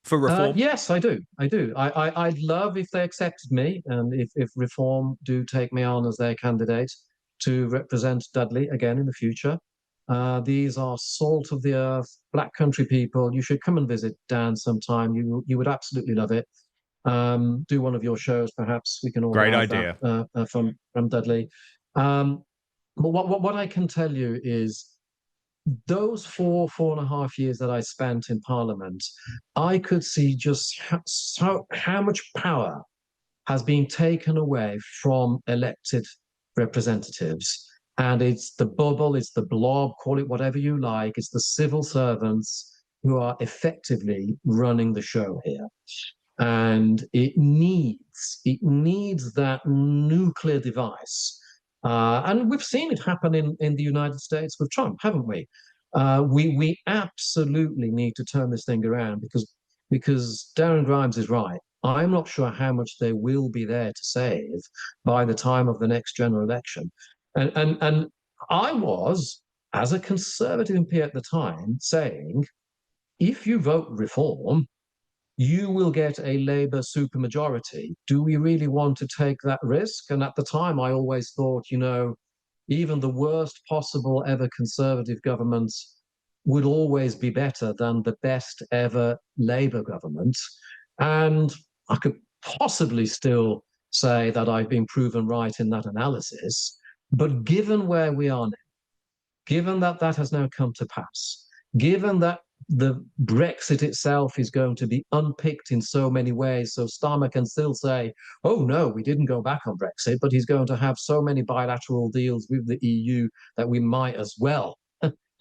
for Reform? Yes, I do. I'd love if they accepted me and if Reform do take me on as their candidate to represent Dudley again in the future. These are salt of the earth, black country people. You should come and visit Dan sometime. You would absolutely love it. Do one of your shows, perhaps. We can organize Great idea. That, from Dudley. But what I can tell you is those 4.5 years that I spent in Parliament, I could see just how much power has been taken away from elected representatives. And it's the bubble, it's the blob, call it whatever you like. It's the civil servants who are effectively running the show here. And it needs that nuclear device. And we've seen it happen in the United States with Trump, haven't we? We absolutely need to turn this thing around because Darren Grimes is right. I'm not sure how much there will be there to save by the time of the next general election. And I was, as a Conservative MP at the time, saying, if you vote Reform, you will get a Labour supermajority. Do we really want to take that risk? And at the time, I always thought, even the worst possible ever Conservative government would always be better than the best ever Labour government. And I could possibly still say that I've been proven right in that analysis. But given where we are now, given that that has now come to pass, given that the Brexit itself is going to be unpicked in so many ways. So Starmer can still say, oh, no, we didn't go back on Brexit, but he's going to have so many bilateral deals with the EU that we might as well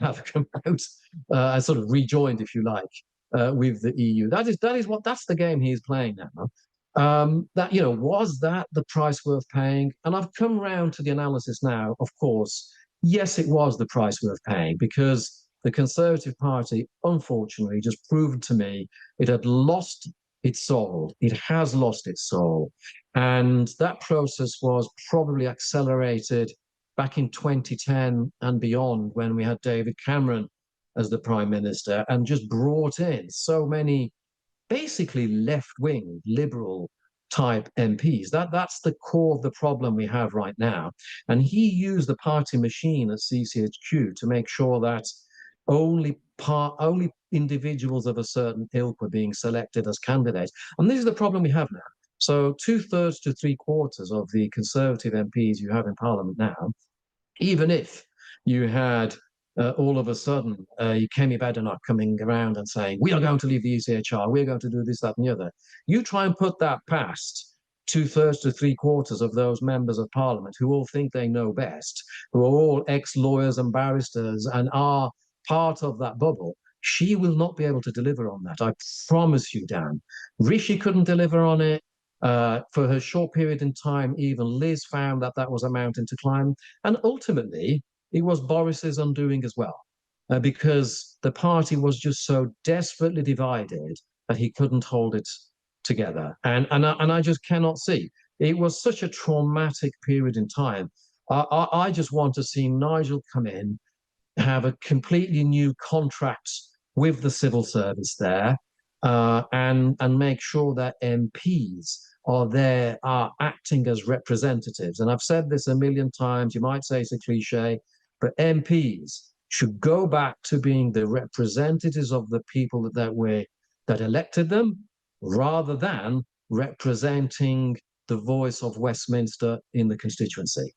have come out and sort of rejoined, if you like, with the EU. That's the game he's playing now. Was that the price worth paying? And I've come round to the analysis now, of course. Yes, it was the price worth paying because the Conservative Party, unfortunately, just proved to me it had lost its soul. It has lost its soul. And that process was probably accelerated back in 2010 and beyond when we had David Cameron as the Prime Minister and just brought in so many basically left-wing, liberal type MPs. That's the core of the problem we have right now. And he used the party machine at CCHQ to make sure that only individuals of a certain ilk were being selected as candidates. And this is the problem we have now. So 2/3 to 3/4 of the Conservative MPs you have in Parliament now, even if you had all of a sudden Kemi Badenoch coming around and saying, we are going to leave the ECHR, we're going to do this, that and the other. You try and put that past 2/3 to 3/4 of those members of Parliament who all think they know best, who are all ex-lawyers and barristers and are part of that bubble. She will not be able to deliver on that. I promise you, Dan. Rishi couldn't deliver on it. For her short period in time, even Liz found that that was a mountain to climb. And ultimately, it was Boris's undoing as well. because the party was just so desperately divided that he couldn't hold it together. And I just cannot see. It was such a traumatic period in time. I just want to see Nigel come in, have a completely new contract with the civil service there, and make sure that MPs are acting as representatives. And I've said this a million times, you might say it's a cliche, but MPs should go back to being the representatives of the people that elected them, rather than representing the voice of Westminster in the constituency.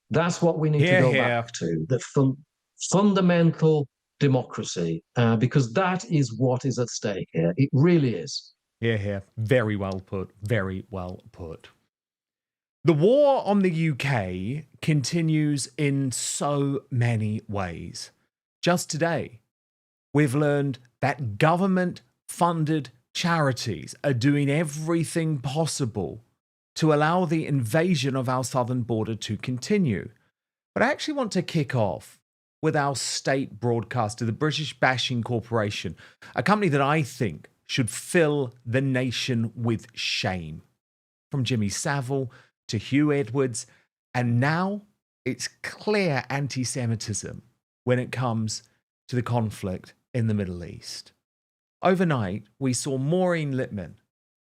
That's what we need to go back to, the fundamental democracy, because that is what is at stake here. It really is. Yeah. Very well put. Very well put. The war on the UK continues in so many ways. Just today, we've learned that government-funded charities are doing everything possible to allow the invasion of our southern border to continue. But I actually want to kick off with our state broadcaster, the British Bashing Corporation, a company that I think should fill the nation with shame. From Jimmy Savile to Hugh Edwards, and now it's clear anti-Semitism when it comes to the conflict in the Middle East. Overnight, we saw Maureen Lipman,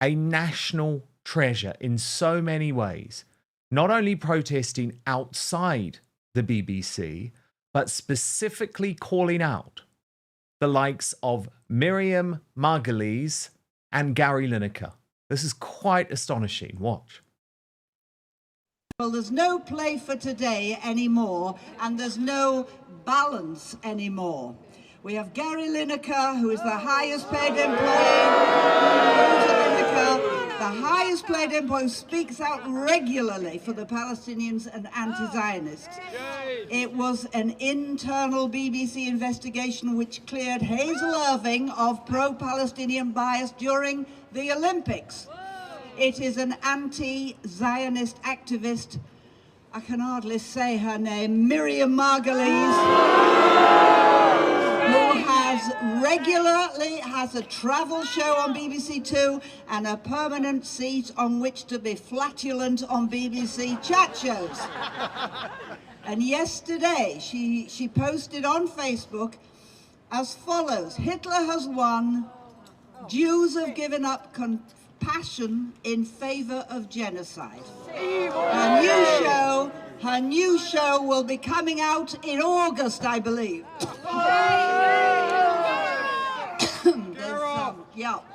a national treasure in so many ways, not only protesting outside the BBC, but specifically calling out the likes of Miriam Margolyes and Gary Lineker. This is quite astonishing. Watch. Well, there's no play for today anymore, and there's no balance anymore. We have Gary Lineker, who is the highest paid employee, who speaks out regularly for the Palestinians and anti-Zionists. It was an internal BBC investigation which cleared Hazel Irving of pro-Palestinian bias during the Olympics. It is an anti-Zionist activist, I can hardly say her name, Miriam Margolyes, who has a travel show on BBC Two and a permanent seat on which to be flatulent on BBC chat shows. And yesterday she posted on Facebook as follows: Hitler has won, Jews have given up compassion in favour of genocide. Her new show will be coming out in August, I believe.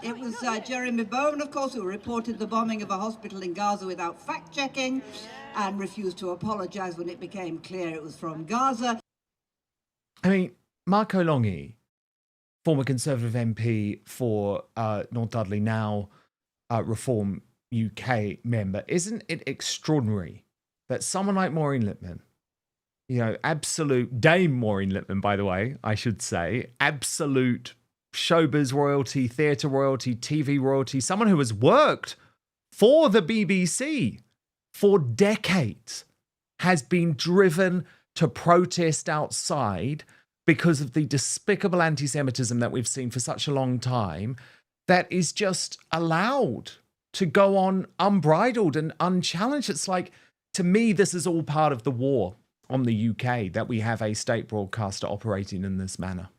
It was Jeremy Bowen, of course, who reported the bombing of a hospital in Gaza without fact-checking and refused to apologise when it became clear it was from Gaza. I mean, Marco Longhi, former Conservative MP for North Dudley, now Reform UK member, isn't it extraordinary that someone like Maureen Lipman, absolute Dame Maureen Lipman, by the way, I should say, absolute showbiz royalty, theatre royalty, TV royalty, someone who has worked for the BBC for decades, has been driven to protest outside because of the despicable anti-Semitism that we've seen for such a long time, that is just allowed to go on unbridled and unchallenged. It's like, to me, this is all part of the war on the UK, that we have a state broadcaster operating in this manner.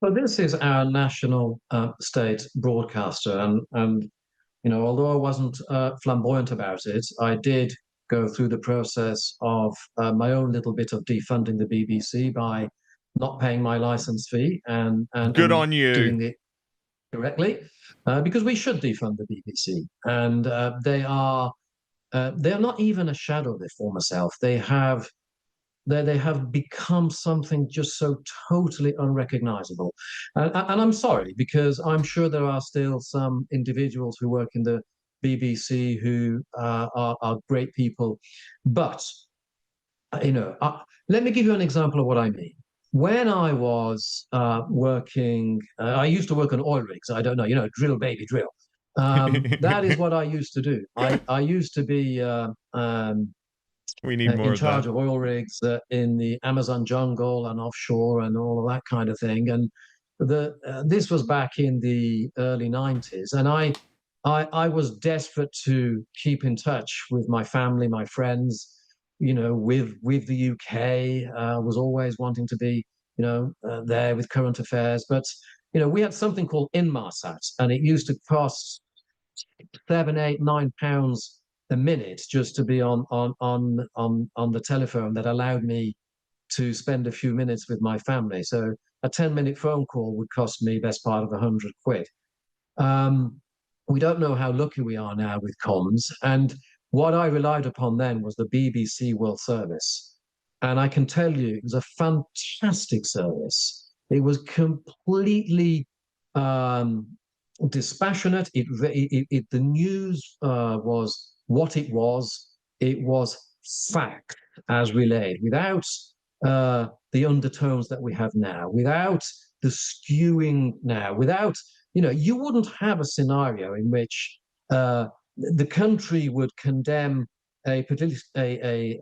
Well, this is our national state broadcaster, and although I wasn't flamboyant about it, I did go through the process of my own little bit of defunding the BBC by not paying my license fee and good on you doing it correctly, because we should defund the BBC, and they are not even a shadow of their former self. They have become something just so totally unrecognizable. And I'm sorry, because I'm sure there are still some individuals who work in the BBC who are great people. But, let me give you an example of what I mean. When I was working, I used to work on oil rigs. I don't know, drill, baby, drill. That is what I used to do. I used to be We need more in of charge that. of oil rigs in the Amazon jungle and offshore and all of that kind of thing. And this was back in the early 90s. And I was desperate to keep in touch with my family, my friends, with the UK. Was always wanting to be, there with current affairs. But, we had something called Inmarsat, and it used to cost 7, 8, 9 pounds a minute just to be on the telephone. That allowed me to spend a few minutes with my family. So a 10-minute phone call would cost me best part of 100 quid. We don't know how lucky we are now with comms. And what I relied upon then was the BBC World Service. And I can tell you, it was a fantastic service. It was completely dispassionate. The news was what it was. It was fact as relayed, without the undertones that we have now, without the skewing now, without, you wouldn't have a scenario in which the country would condemn a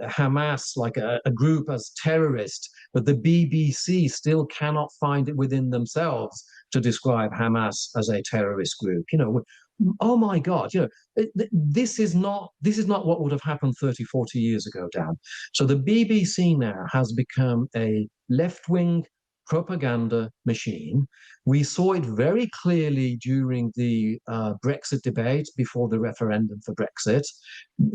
Hamas, like a group, as terrorist, but the BBC still cannot find it within themselves to describe Hamas as a terrorist group. Oh my God, this is not what would have happened 30, 40 years ago, Dan. So the BBC now has become a left-wing propaganda machine. We saw it very clearly during the Brexit debate before the referendum for Brexit.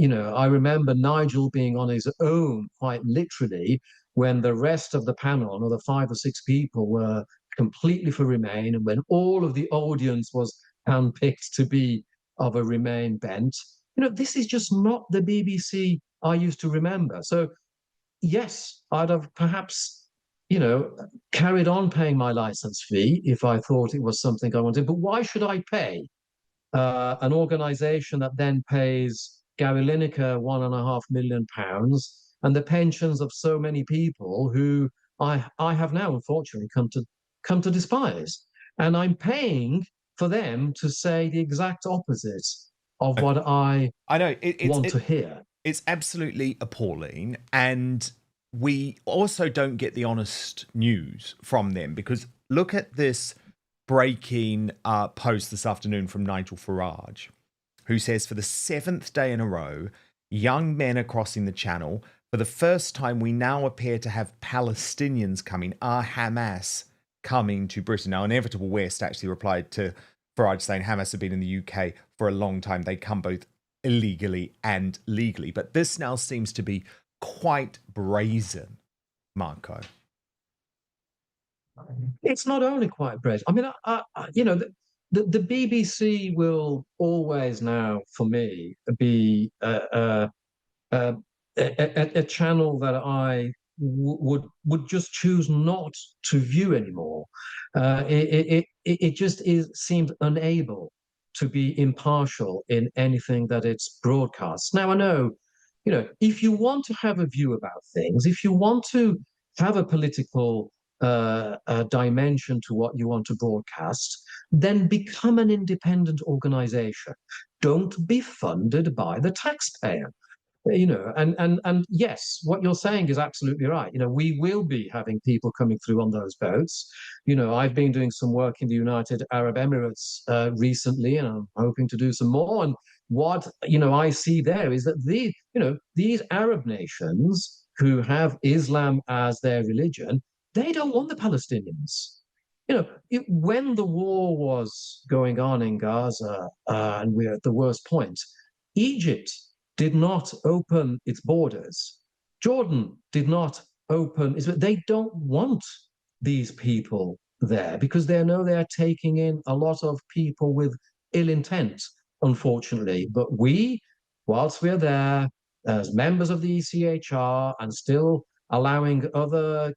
I remember Nigel being on his own, quite literally, when the rest of the panel, another 5 or 6 people, were completely for Remain, and when all of the audience was handpicked to be of a Remain bent. This is just not the BBC I used to remember. So, yes, I'd have perhaps, carried on paying my license fee if I thought it was something I wanted. But why should I pay an organisation that then pays Gary Lineker £1.5 million and the pensions of so many people who I have now, unfortunately, come to despise? And I'm paying for them to say the exact opposite of what I know want to hear. It's absolutely appalling. And we also don't get the honest news from them, because look at this breaking post this afternoon from Nigel Farage, who says, for the 7th day in a row, young men are crossing the channel. For the first time, we now appear to have Palestinians coming, Hamas coming to Britain. Now, Inevitable West actually replied to Farage saying Hamas have been in the UK for a long time. They come both illegally and legally. But this now seems to be quite brazen, Marco. It's not only quite brazen. I mean, the BBC will always now, for me, be a channel that I would just choose not to view anymore. It just seemed unable to be impartial in anything that it's broadcasts. Now, I know, if you want to have a view about things, if you want to have a political dimension to what you want to broadcast, then become an independent organization. Don't be funded by the taxpayer. And yes, what you're saying is absolutely right. We will be having people coming through on those boats. I've been doing some work in the United Arab Emirates recently, and I'm hoping to do some more. And what, I see there is that these Arab nations who have Islam as their religion, they don't want the Palestinians. When the war was going on in Gaza, and we're at the worst point, Egypt did not open its borders. Jordan did not open. They don't want these people there because they know they're taking in a lot of people with ill intent, unfortunately. But we, whilst we're there as members of the ECHR and still allowing other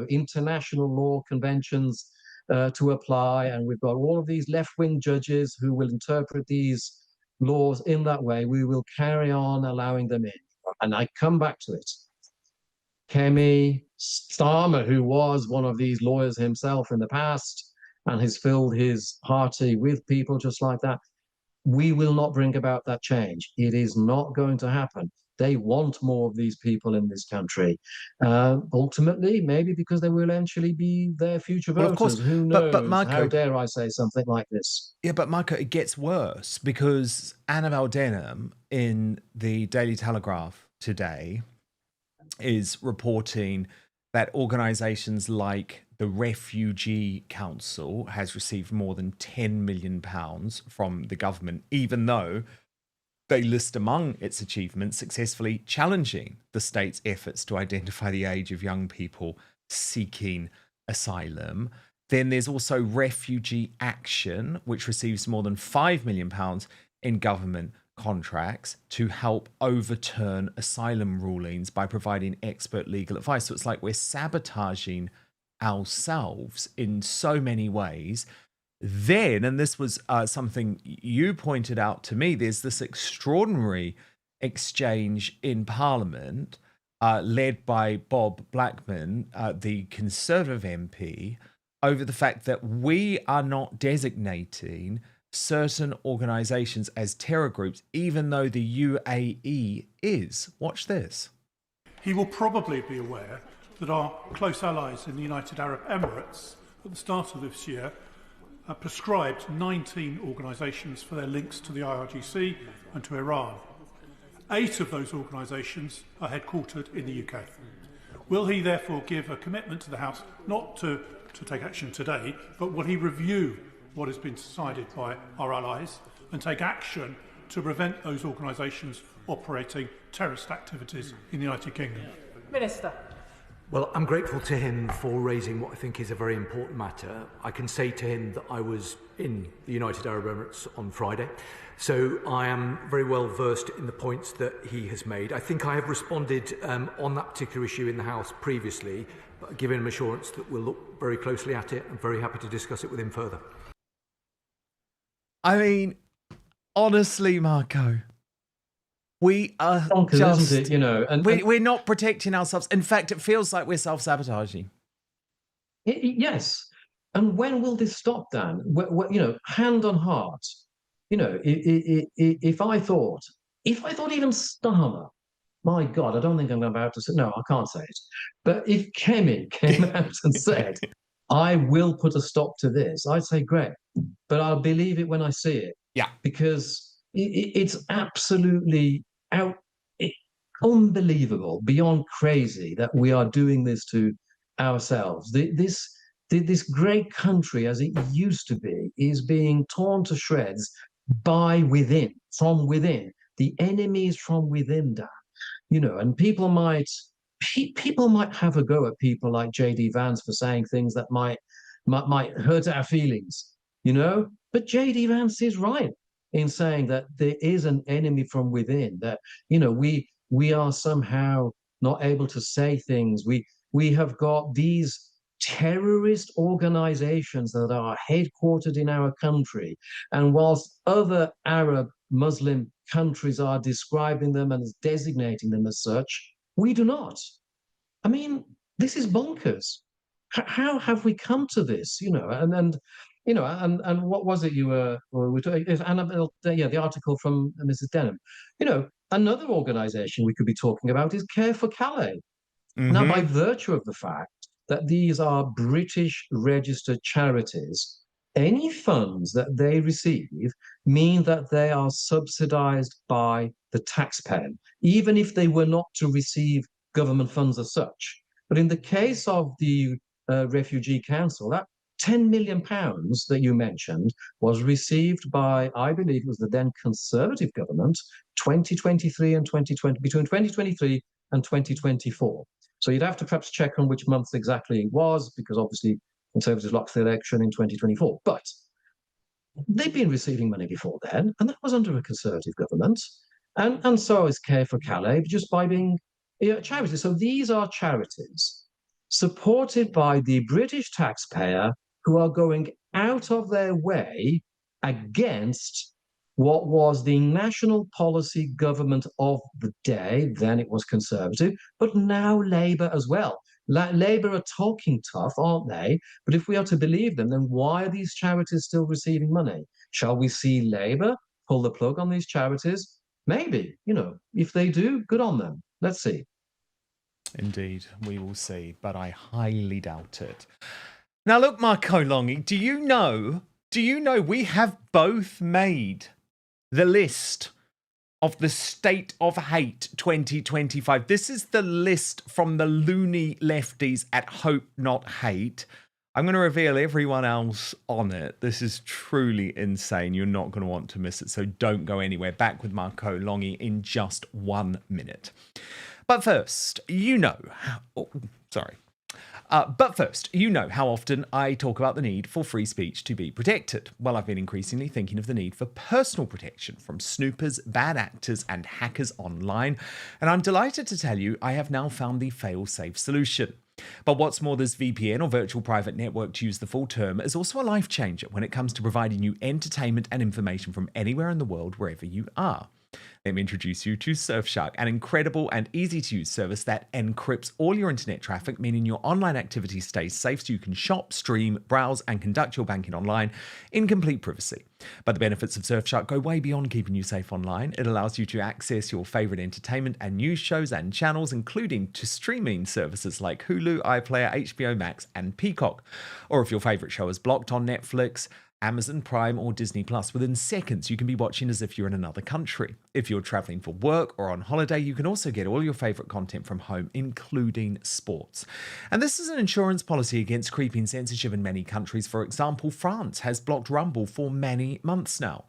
international law conventions to apply, and we've got all of these left-wing judges who will interpret these laws in that way, we will carry on allowing them in. And I come back to it. Kemi Starmer, who was one of these lawyers himself in the past and has filled his party with people just like that, we will not bring about that change. It is not going to happen. They want more of these people in this country. Ultimately, maybe because they will eventually be their future voters. Well, of course, Who knows? but Marco, how dare I say something like this? Yeah, but Marco, it gets worse because Annabel Denham in the Daily Telegraph today is reporting that organisations like the Refugee Council has received more than £10 million from the government, even though they list among its achievements successfully challenging the state's efforts to identify the age of young people seeking asylum. Then there's also Refugee Action, which receives more than £5 million in government contracts to help overturn asylum rulings by providing expert legal advice. So it's like we're sabotaging ourselves in so many ways. Then, and this was something you pointed out to me, there's this extraordinary exchange in Parliament led by Bob Blackman, the Conservative MP, over the fact that we are not designating certain organisations as terror groups, even though the UAE is. Watch this. He will probably be aware that our close allies in the United Arab Emirates, at the start of this year, prescribed 19 organisations for their links to the IRGC and to Iran. 8 of those organisations are headquartered in the UK. Will he therefore give a commitment to the House not to take action today, but will he review what has been decided by our allies and take action to prevent those organisations operating terrorist activities in the United Kingdom? Minister. Well, I'm grateful to him for raising what I think is a very important matter. I can say to him that I was in the United Arab Emirates on Friday, so I am very well versed in the points that he has made. I think I have responded on that particular issue in the House previously, but given him assurance that we'll look very closely at it. I'm very happy to discuss it with him further. I mean, honestly, Marco, we are bonkers, just, isn't it? You know, and we're not protecting ourselves. In fact, it feels like we're self-sabotaging. Yes. And when will this stop, Dan? You know, hand on heart. You know, if I thought even Starmer, my God, I don't think I'm about to say, no, I can't say it. But if Kemi came out and said, I will put a stop to this, I'd say, great. But I'll believe it when I see it. Yeah. Because it's absolutely unbelievable, beyond crazy that we are doing this to ourselves. This great country, as it used to be, is being torn to shreds by within, from within. The enemy is from within, Dan. You know, and people might have a go at people like J.D. Vance for saying things that might hurt our feelings, you know. But J.D. Vance is right in saying that there is an enemy from within, that, you know, we are somehow not able to say things. We have got these terrorist organizations that are headquartered in our country, and whilst other Arab Muslim countries are describing them and designating them as such, we do not. I mean, this is bonkers. How have we come to this? You know, and you know, and what was it you were talking? Annabelle, yeah, the article from Mrs. Denham. You know, another organisation we could be talking about is Care for Calais. Mm-hmm. Now, by virtue of the fact that these are British registered charities, any funds that they receive mean that they are subsidised by the taxpayer, even if they were not to receive government funds as such. But in the case of the Refugee Council, that £10 million that you mentioned was received by, I believe it was the then Conservative government, 2023 and 2020, between 2023 and 2024. So you'd have to perhaps check on which month exactly it was, because obviously Conservatives lost the election in 2024. But they've been receiving money before then, and that was under a Conservative government. And so is Care for Calais, just by being charities. So these are charities supported by the British taxpayer who are going out of their way against what was the national policy government of the day. Then it was Conservative, but now Labour as well. Labour are talking tough, aren't they? But if we are to believe them, then why are these charities still receiving money? Shall we see Labour pull the plug on these charities? maybe, if they do, good on them. Let's see. Indeed, we will see, but I highly doubt it. Now, look, Marco Longhi, do you know we have both made the list of the State of Hate 2025. This is the list from the loony lefties at Hope Not Hate. I'm going to reveal everyone else on it. This is truly insane. You're not going to want to miss it, so don't go anywhere. Back with Marco Longhi in just 1 minute. But first, you know how often I talk about the need for free speech to be protected. Well, I've been increasingly thinking of the need for personal protection from snoopers, bad actors, and hackers online. And I'm delighted to tell you I have now found the fail-safe solution. But what's more, this VPN, or virtual private network to use the full term, is also a life changer when it comes to providing you entertainment and information from anywhere in the world, wherever you are. Let me introduce you to Surfshark, an incredible and easy-to-use service that encrypts all your internet traffic, meaning your online activity stays safe so you can shop, stream, browse, and conduct your banking online in complete privacy. But the benefits of Surfshark go way beyond keeping you safe online. It allows you to access your favorite entertainment and news shows and channels, including to streaming services like Hulu, iPlayer, HBO Max, and Peacock. Or if your favorite show is blocked on Netflix, Amazon Prime, or Disney Plus, within seconds you can be watching as if you're in another country. If you're traveling for work or on holiday, you can also get all your favorite content from home, including sports. And this is an insurance policy against creeping censorship in many countries. For example, France has blocked Rumble for many months now.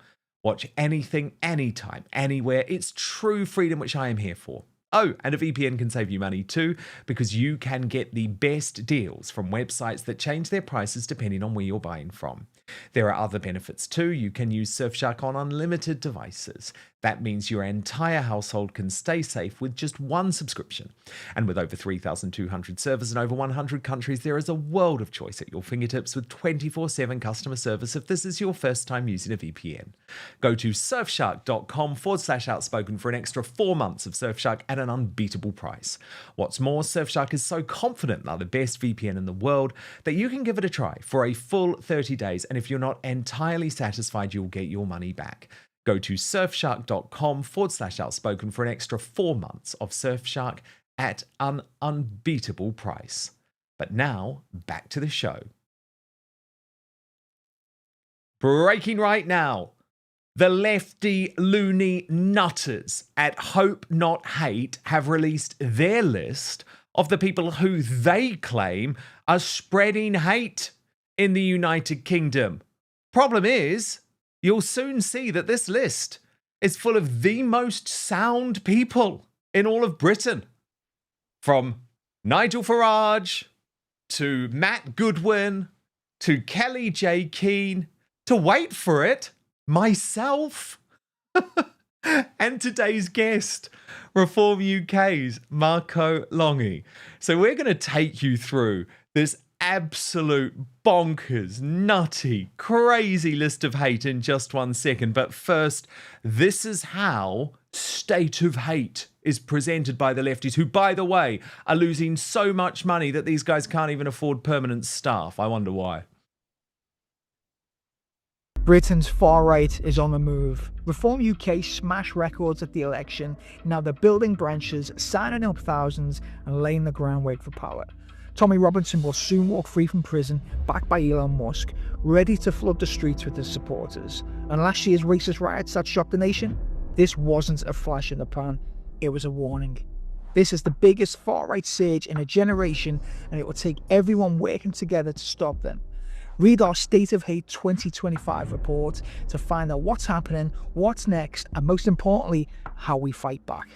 Watch anything, anytime, anywhere. It's true freedom, which I am here for. Oh, and a VPN can save you money too, because you can get the best deals from websites that change their prices depending on where you're buying from. There are other benefits too. You can use Surfshark on unlimited devices. That means your entire household can stay safe with just one subscription. And with over 3,200 servers in over 100 countries, there is a world of choice at your fingertips with 24/7 customer service if this is your first time using a VPN. Go to surfshark.com/outspoken for an extra 4 months of Surfshark at an unbeatable price. What's more, Surfshark is so confident they're the best VPN in the world that you can give it a try for a full 30 days. And if you're not entirely satisfied, you'll get your money back. Go to surfshark.com/outspoken for an extra 4 months of Surfshark at an unbeatable price. But now, back to the show. Breaking right now. The lefty loony nutters at Hope Not Hate have released their list of the people who they claim are spreading hate in the United Kingdom. Problem is, you'll soon see that this list is full of the most sound people in all of Britain. From Nigel Farage to Matt Goodwin to Kelly J. Keane to, wait for it, myself. And today's guest, Reform UK's Marco Longhi. So we're going to take you through this absolute bonkers, nutty, crazy list of hate in just 1 second. But first, this is how State of Hate is presented by the lefties, who, by the way, are losing so much money that these guys can't even afford permanent staff. I wonder why. Britain's far right is on the move. Reform UK smashed records at the election. Now they're building branches, signing up thousands, and laying the groundwork for power. Tommy Robinson will soon walk free from prison, backed by Elon Musk, ready to flood the streets with his supporters. And last year's racist riots that shocked the nation? This wasn't a flash in the pan, it was a warning. This is the biggest far-right surge in a generation, and it will take everyone working together to stop them. Read our State of Hate 2025 report to find out what's happening, what's next, and most importantly, how we fight back.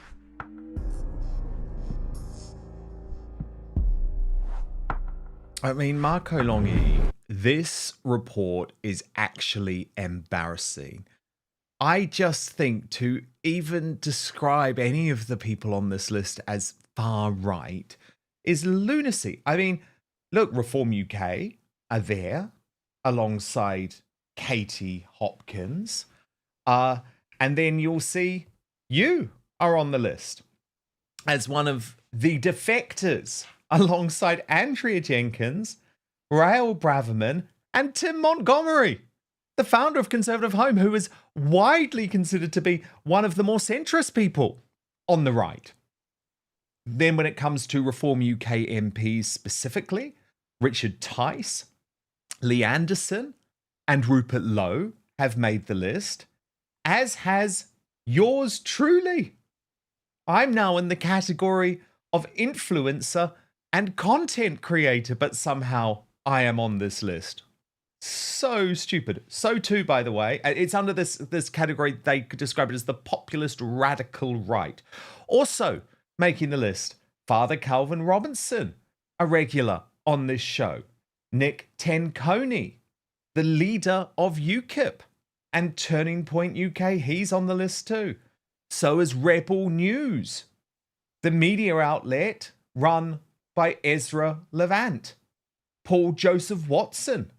I mean, Marco Longhi, this report is actually embarrassing. I just think to even describe any of the people on this list as far right is lunacy. I mean, look, Reform UK are there alongside Katie Hopkins. And then you'll see you are on the list as one of the defectors alongside Andrea Jenkins, Rael Braverman, and Tim Montgomery. the founder of Conservative Home, who is widely considered to be one of the more centrist people on the right. Then when it comes to Reform UK MPs specifically, Richard Tice, Lee Anderson, and Rupert Lowe have made the list, as has yours truly. I'm now in the category of influencer and content creator, but somehow I am on this list. So stupid. So too, by the way, it's under this category they could describe it as the populist radical right. Also making the list, Father Calvin Robinson, a regular on this show. Nick Tenconi, the leader of UKIP and Turning Point UK, he's on the list too. So is Rebel News, the media outlet run by Ezra Levant. Paul Joseph Watson,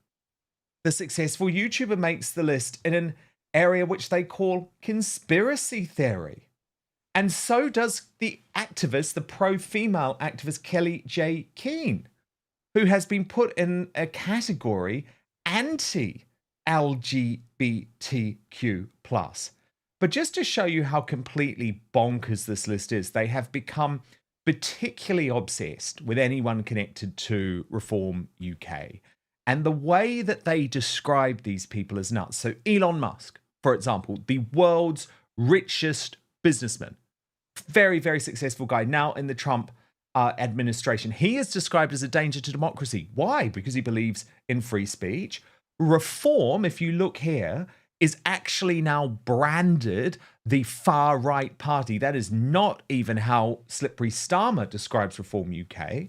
the successful YouTuber, makes the list in an area which they call conspiracy theory. And so does the activist, the pro-female activist Kelly J. Keane, who has been put in a category anti-LGBTQ+. But just to show you how completely bonkers this list is, they have become particularly obsessed with anyone connected to Reform UK. And the way that they describe these people is nuts. So Elon Musk, for example, the world's richest businessman, very, very successful guy, now in the Trump administration. He is described as a danger to democracy. Why? Because he believes in free speech. Reform, if you look here, is actually now branded the far-right party. That is not even how Slippery Starmer describes Reform UK.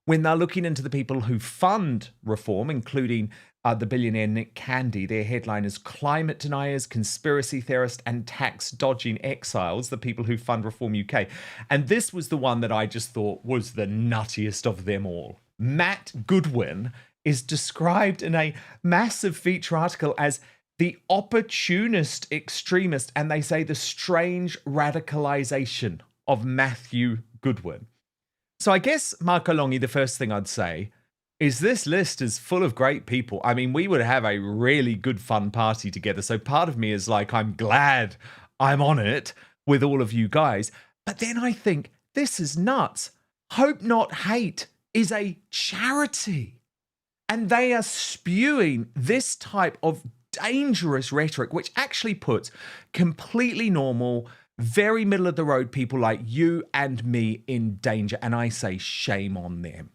When they're looking into the people who fund Reform, including the billionaire Nick Candy, their headline is Climate Deniers, Conspiracy Theorists and Tax-Dodging Exiles, the people who fund Reform UK. And this was the one that I just thought was the nuttiest of them all. Matt Goodwin is described in a massive feature article as the opportunist extremist, and they say the strange radicalization of Matthew Goodwin. So I guess, Marco Longhi, the first thing I'd say is this list is full of great people. I mean, we would have a really good fun party together. So part of me is like, I'm glad I'm on it with all of you guys. But then I think, this is nuts. Hope Not Hate is a charity. And they are spewing this type of dangerous rhetoric, which actually puts completely normal, very middle of the road people like you and me in danger. And I say shame on them.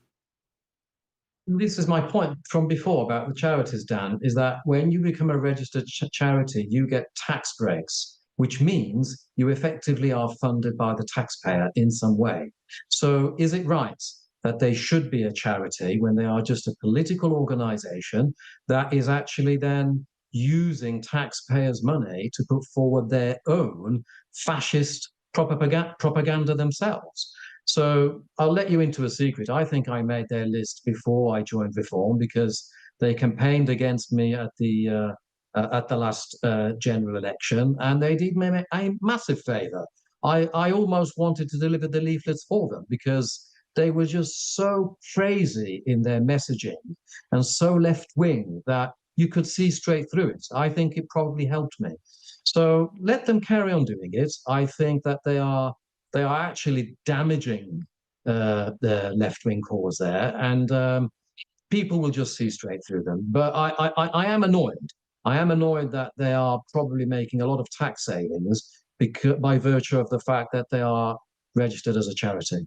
This is my point from before about the charities, Dan, is that when you become a registered charity, you get tax breaks, which means you effectively are funded by the taxpayer in some way. So is it right that they should be a charity when they are just a political organization that is actually then using taxpayers' money to put forward their own fascist propaganda themselves? So I'll let you into a secret. I think I made their list before I joined Reform because they campaigned against me at the last general election, and they did me a massive favour. I almost wanted to deliver the leaflets for them because they were just so crazy in their messaging and so left-wing that you could see straight through it. I think it probably helped me. So let them carry on doing it. I think that they are actually damaging the left-wing cause there, and people will just see straight through them. But I am annoyed. I am annoyed that they are probably making a lot of tax savings by virtue of the fact that they are registered as a charity.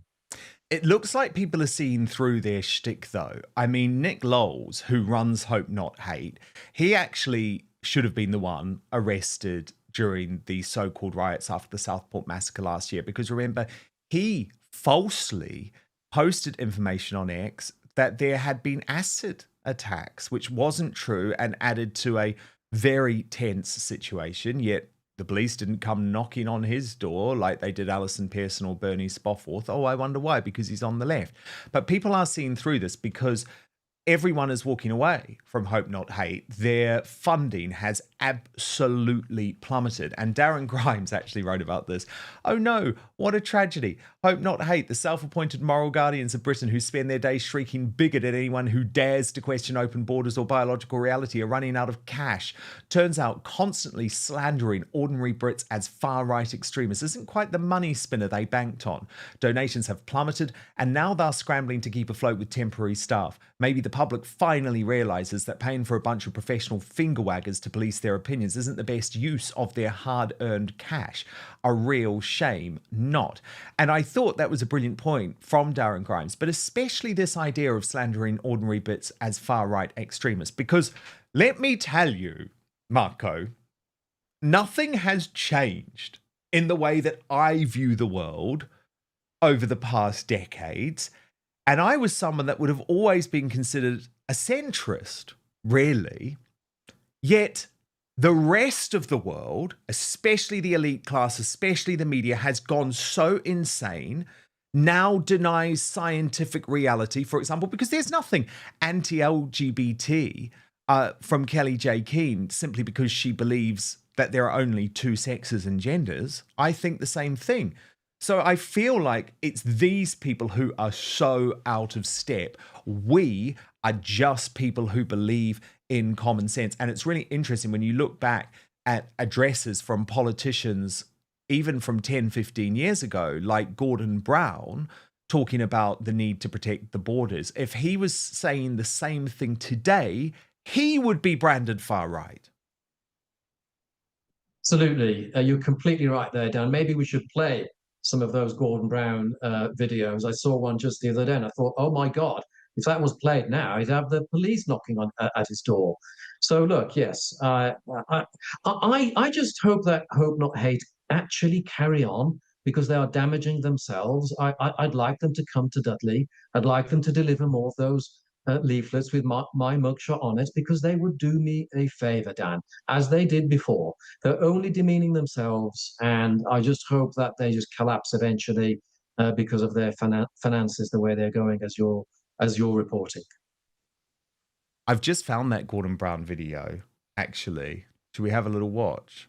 It looks like people are seeing through their shtick, though. I mean, Nick Lowles, who runs Hope Not Hate, he actually should have been the one arrested during the so-called riots after the Southport massacre last year, because remember, he falsely posted information on X that there had been acid attacks, which wasn't true and added to a very tense situation, yet the police didn't come knocking on his door like they did Alison Pearson or Bernie Spofforth. Oh, I wonder why, because he's on the left. But people are seeing through this because everyone is walking away from Hope Not Hate. Their funding has absolutely plummeted. And Darren Grimes actually wrote about this. Oh no, what a tragedy. Hope Not Hate, the self-appointed moral guardians of Britain who spend their days shrieking bigot at anyone who dares to question open borders or biological reality, are running out of cash. Turns out constantly slandering ordinary Brits as far-right extremists isn't quite the money spinner they banked on. Donations have plummeted, and now they're scrambling to keep afloat with temporary staff. Maybe the public finally realises that paying for a bunch of professional finger-waggers to police their opinions isn't the best use of their hard-earned cash. A real shame not. And I thought that was a brilliant point from Darren Grimes, but especially this idea of slandering ordinary Brits as far-right extremists. Because let me tell you, Marco, nothing has changed in the way that I view the world over the past decades. And I was someone that would have always been considered a centrist, really. Yet the rest of the world, especially the elite class, especially the media, has gone so insane, now denies scientific reality, for example, because there's nothing anti-LGBT from Kelly J. Keane simply because she believes that there are only two sexes and genders. I think the same thing. So I feel like it's these people who are so out of step. We are just people who believe in common sense. And it's really interesting when you look back at addresses from politicians, even from 10, 15 years ago, like Gordon Brown, talking about the need to protect the borders. If he was saying the same thing today, he would be branded far right. Absolutely. You're completely right there, Dan. Maybe we should play some of those Gordon Brown videos. I saw one just the other day and I thought, oh my God, if that was played now, he'd have the police knocking on at his door. So look, yes, I just hope that Hope Not Hate actually carry on, because they are damaging themselves. I'd like them to come to Dudley. I'd like them to deliver more of those leaflets with my mugshot on it, because they would do me a favor, Dan, as they did before. They're only demeaning themselves, and I just hope that they just collapse eventually because of their finances the way they're going, as you're reporting. I've just found that Gordon Brown video, actually. Should we have a little watch?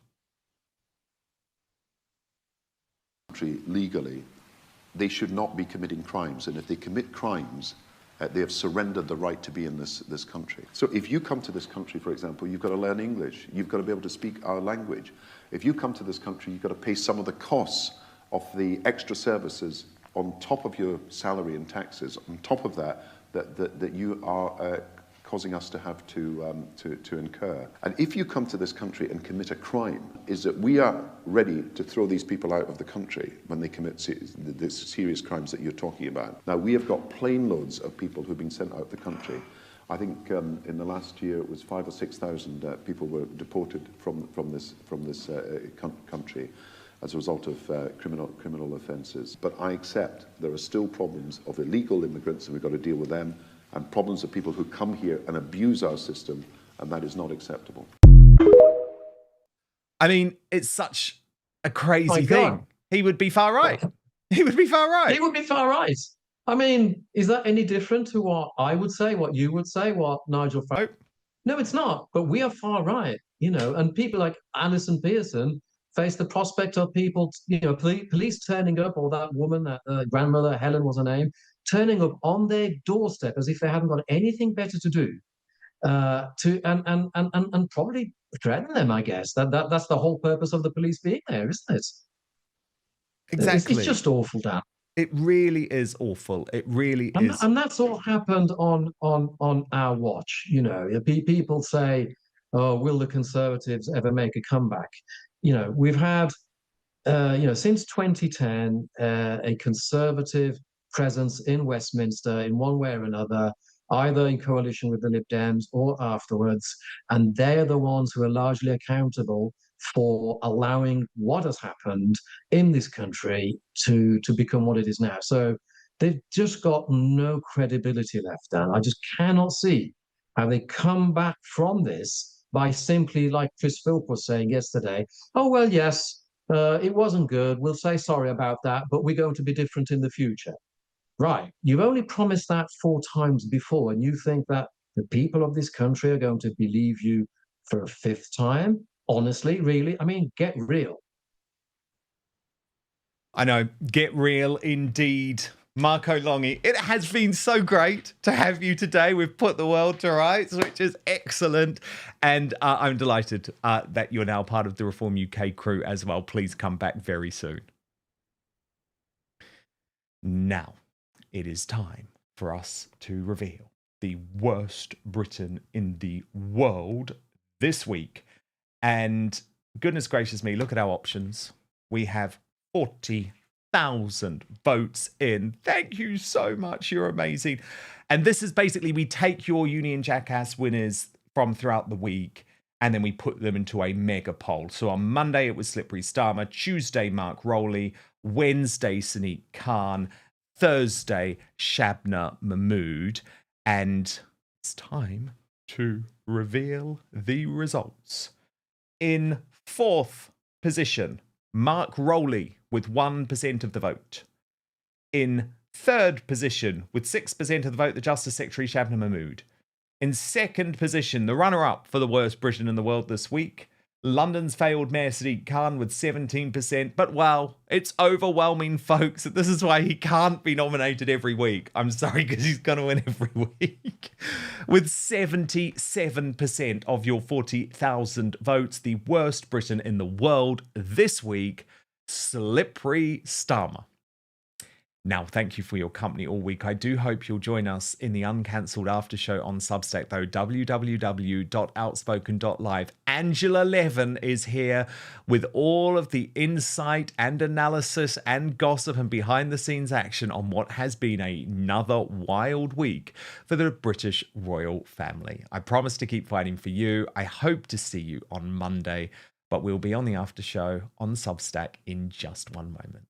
Legally, they should not be committing crimes, and if they commit crimes, they have surrendered the right to be in this country. So if you come to this country, for example, you've got to learn English. You've got to be able to speak our language. If you come to this country, you've got to pay some of the costs of the extra services on top of your salary and taxes, on top of that you are causing us to have to incur. And if you come to this country and commit a crime, is that we are ready to throw these people out of the country when they commit the serious crimes that you're talking about. Now, we have got plane loads of people who've been sent out of the country. I think in the last year it was 5,000 or 6,000 people were deported from this country as a result of criminal offences. But I accept there are still problems of illegal immigrants, and we've got to deal with them, and problems of people who come here and abuse our system, and that is not acceptable. I mean, it's such a crazy thing. He would be far right. He would be far right. He would be far right. I mean, is that any different to what I would say, what you would say, what Nigel Farage? No, it's not. But we are far right, and people like Alison Pearson face the prospect of people, police turning up, or that woman, that grandmother, Helen was her name, turning up on their doorstep as if they hadn't got anything better to do, and probably threaten them. I guess that's the whole purpose of the police being there, isn't it? Exactly. It's just awful, Dan. It really is awful. It really is. And that's all happened on our watch. People say, "Oh, will the Conservatives ever make a comeback?" We've had, since 2010, a Conservative presence in Westminster in one way or another, either in coalition with the Lib Dems or afterwards, and they're the ones who are largely accountable for allowing what has happened in this country to become what it is now. So they've just got no credibility left, Dan. I just cannot see how they come back from this by simply, like Chris Philp was saying yesterday, oh, well, yes, it wasn't good. We'll say sorry about that, but we're going to be different in the future. Right. You've only promised that 4 times before, and you think that the people of this country are going to believe you for a 5th time? Honestly, really? I mean, get real. I know, get real indeed. Marco Longhi, it has been so great to have you today. We've put the world to rights, which is excellent. And I'm delighted that you're now part of the Reform UK crew as well. Please come back very soon. Now, it is time for us to reveal the worst Briton in the world this week. And goodness gracious me, look at our options. We have 40,000 votes in. Thank you so much. You're amazing. And this is basically, we take your Union Jackass winners from throughout the week and then we put them into a mega poll. So on Monday, it was Slippery Starmer. Tuesday, Mark Rowley. Wednesday, Sadiq Khan. Thursday, Shabna Mahmood. And it's time to reveal the results. In 4th position, Mark Rowley with 1% of the vote. In 3rd position, with 6% of the vote, the Justice Secretary, Shabna Mahmood. In 2nd position, the runner-up for the worst Briton in the world this week, London's failed Mayor Sadiq Khan with 17%. But wow, it's overwhelming, folks. This is why he can't be nominated every week. I'm sorry, because he's going to win every week. With 77% of your 40,000 votes, the worst Briton in the world this week, Slippery Starmer. Now, thank you for your company all week. I do hope you'll join us in the Uncancelled After Show on Substack, though, www.outspoken.live. Angela Levin is here with all of the insight and analysis and gossip and behind-the-scenes action on what has been another wild week for the British royal family. I promise to keep fighting for you. I hope to see you on Monday, but we'll be on the After Show on Substack in just one moment.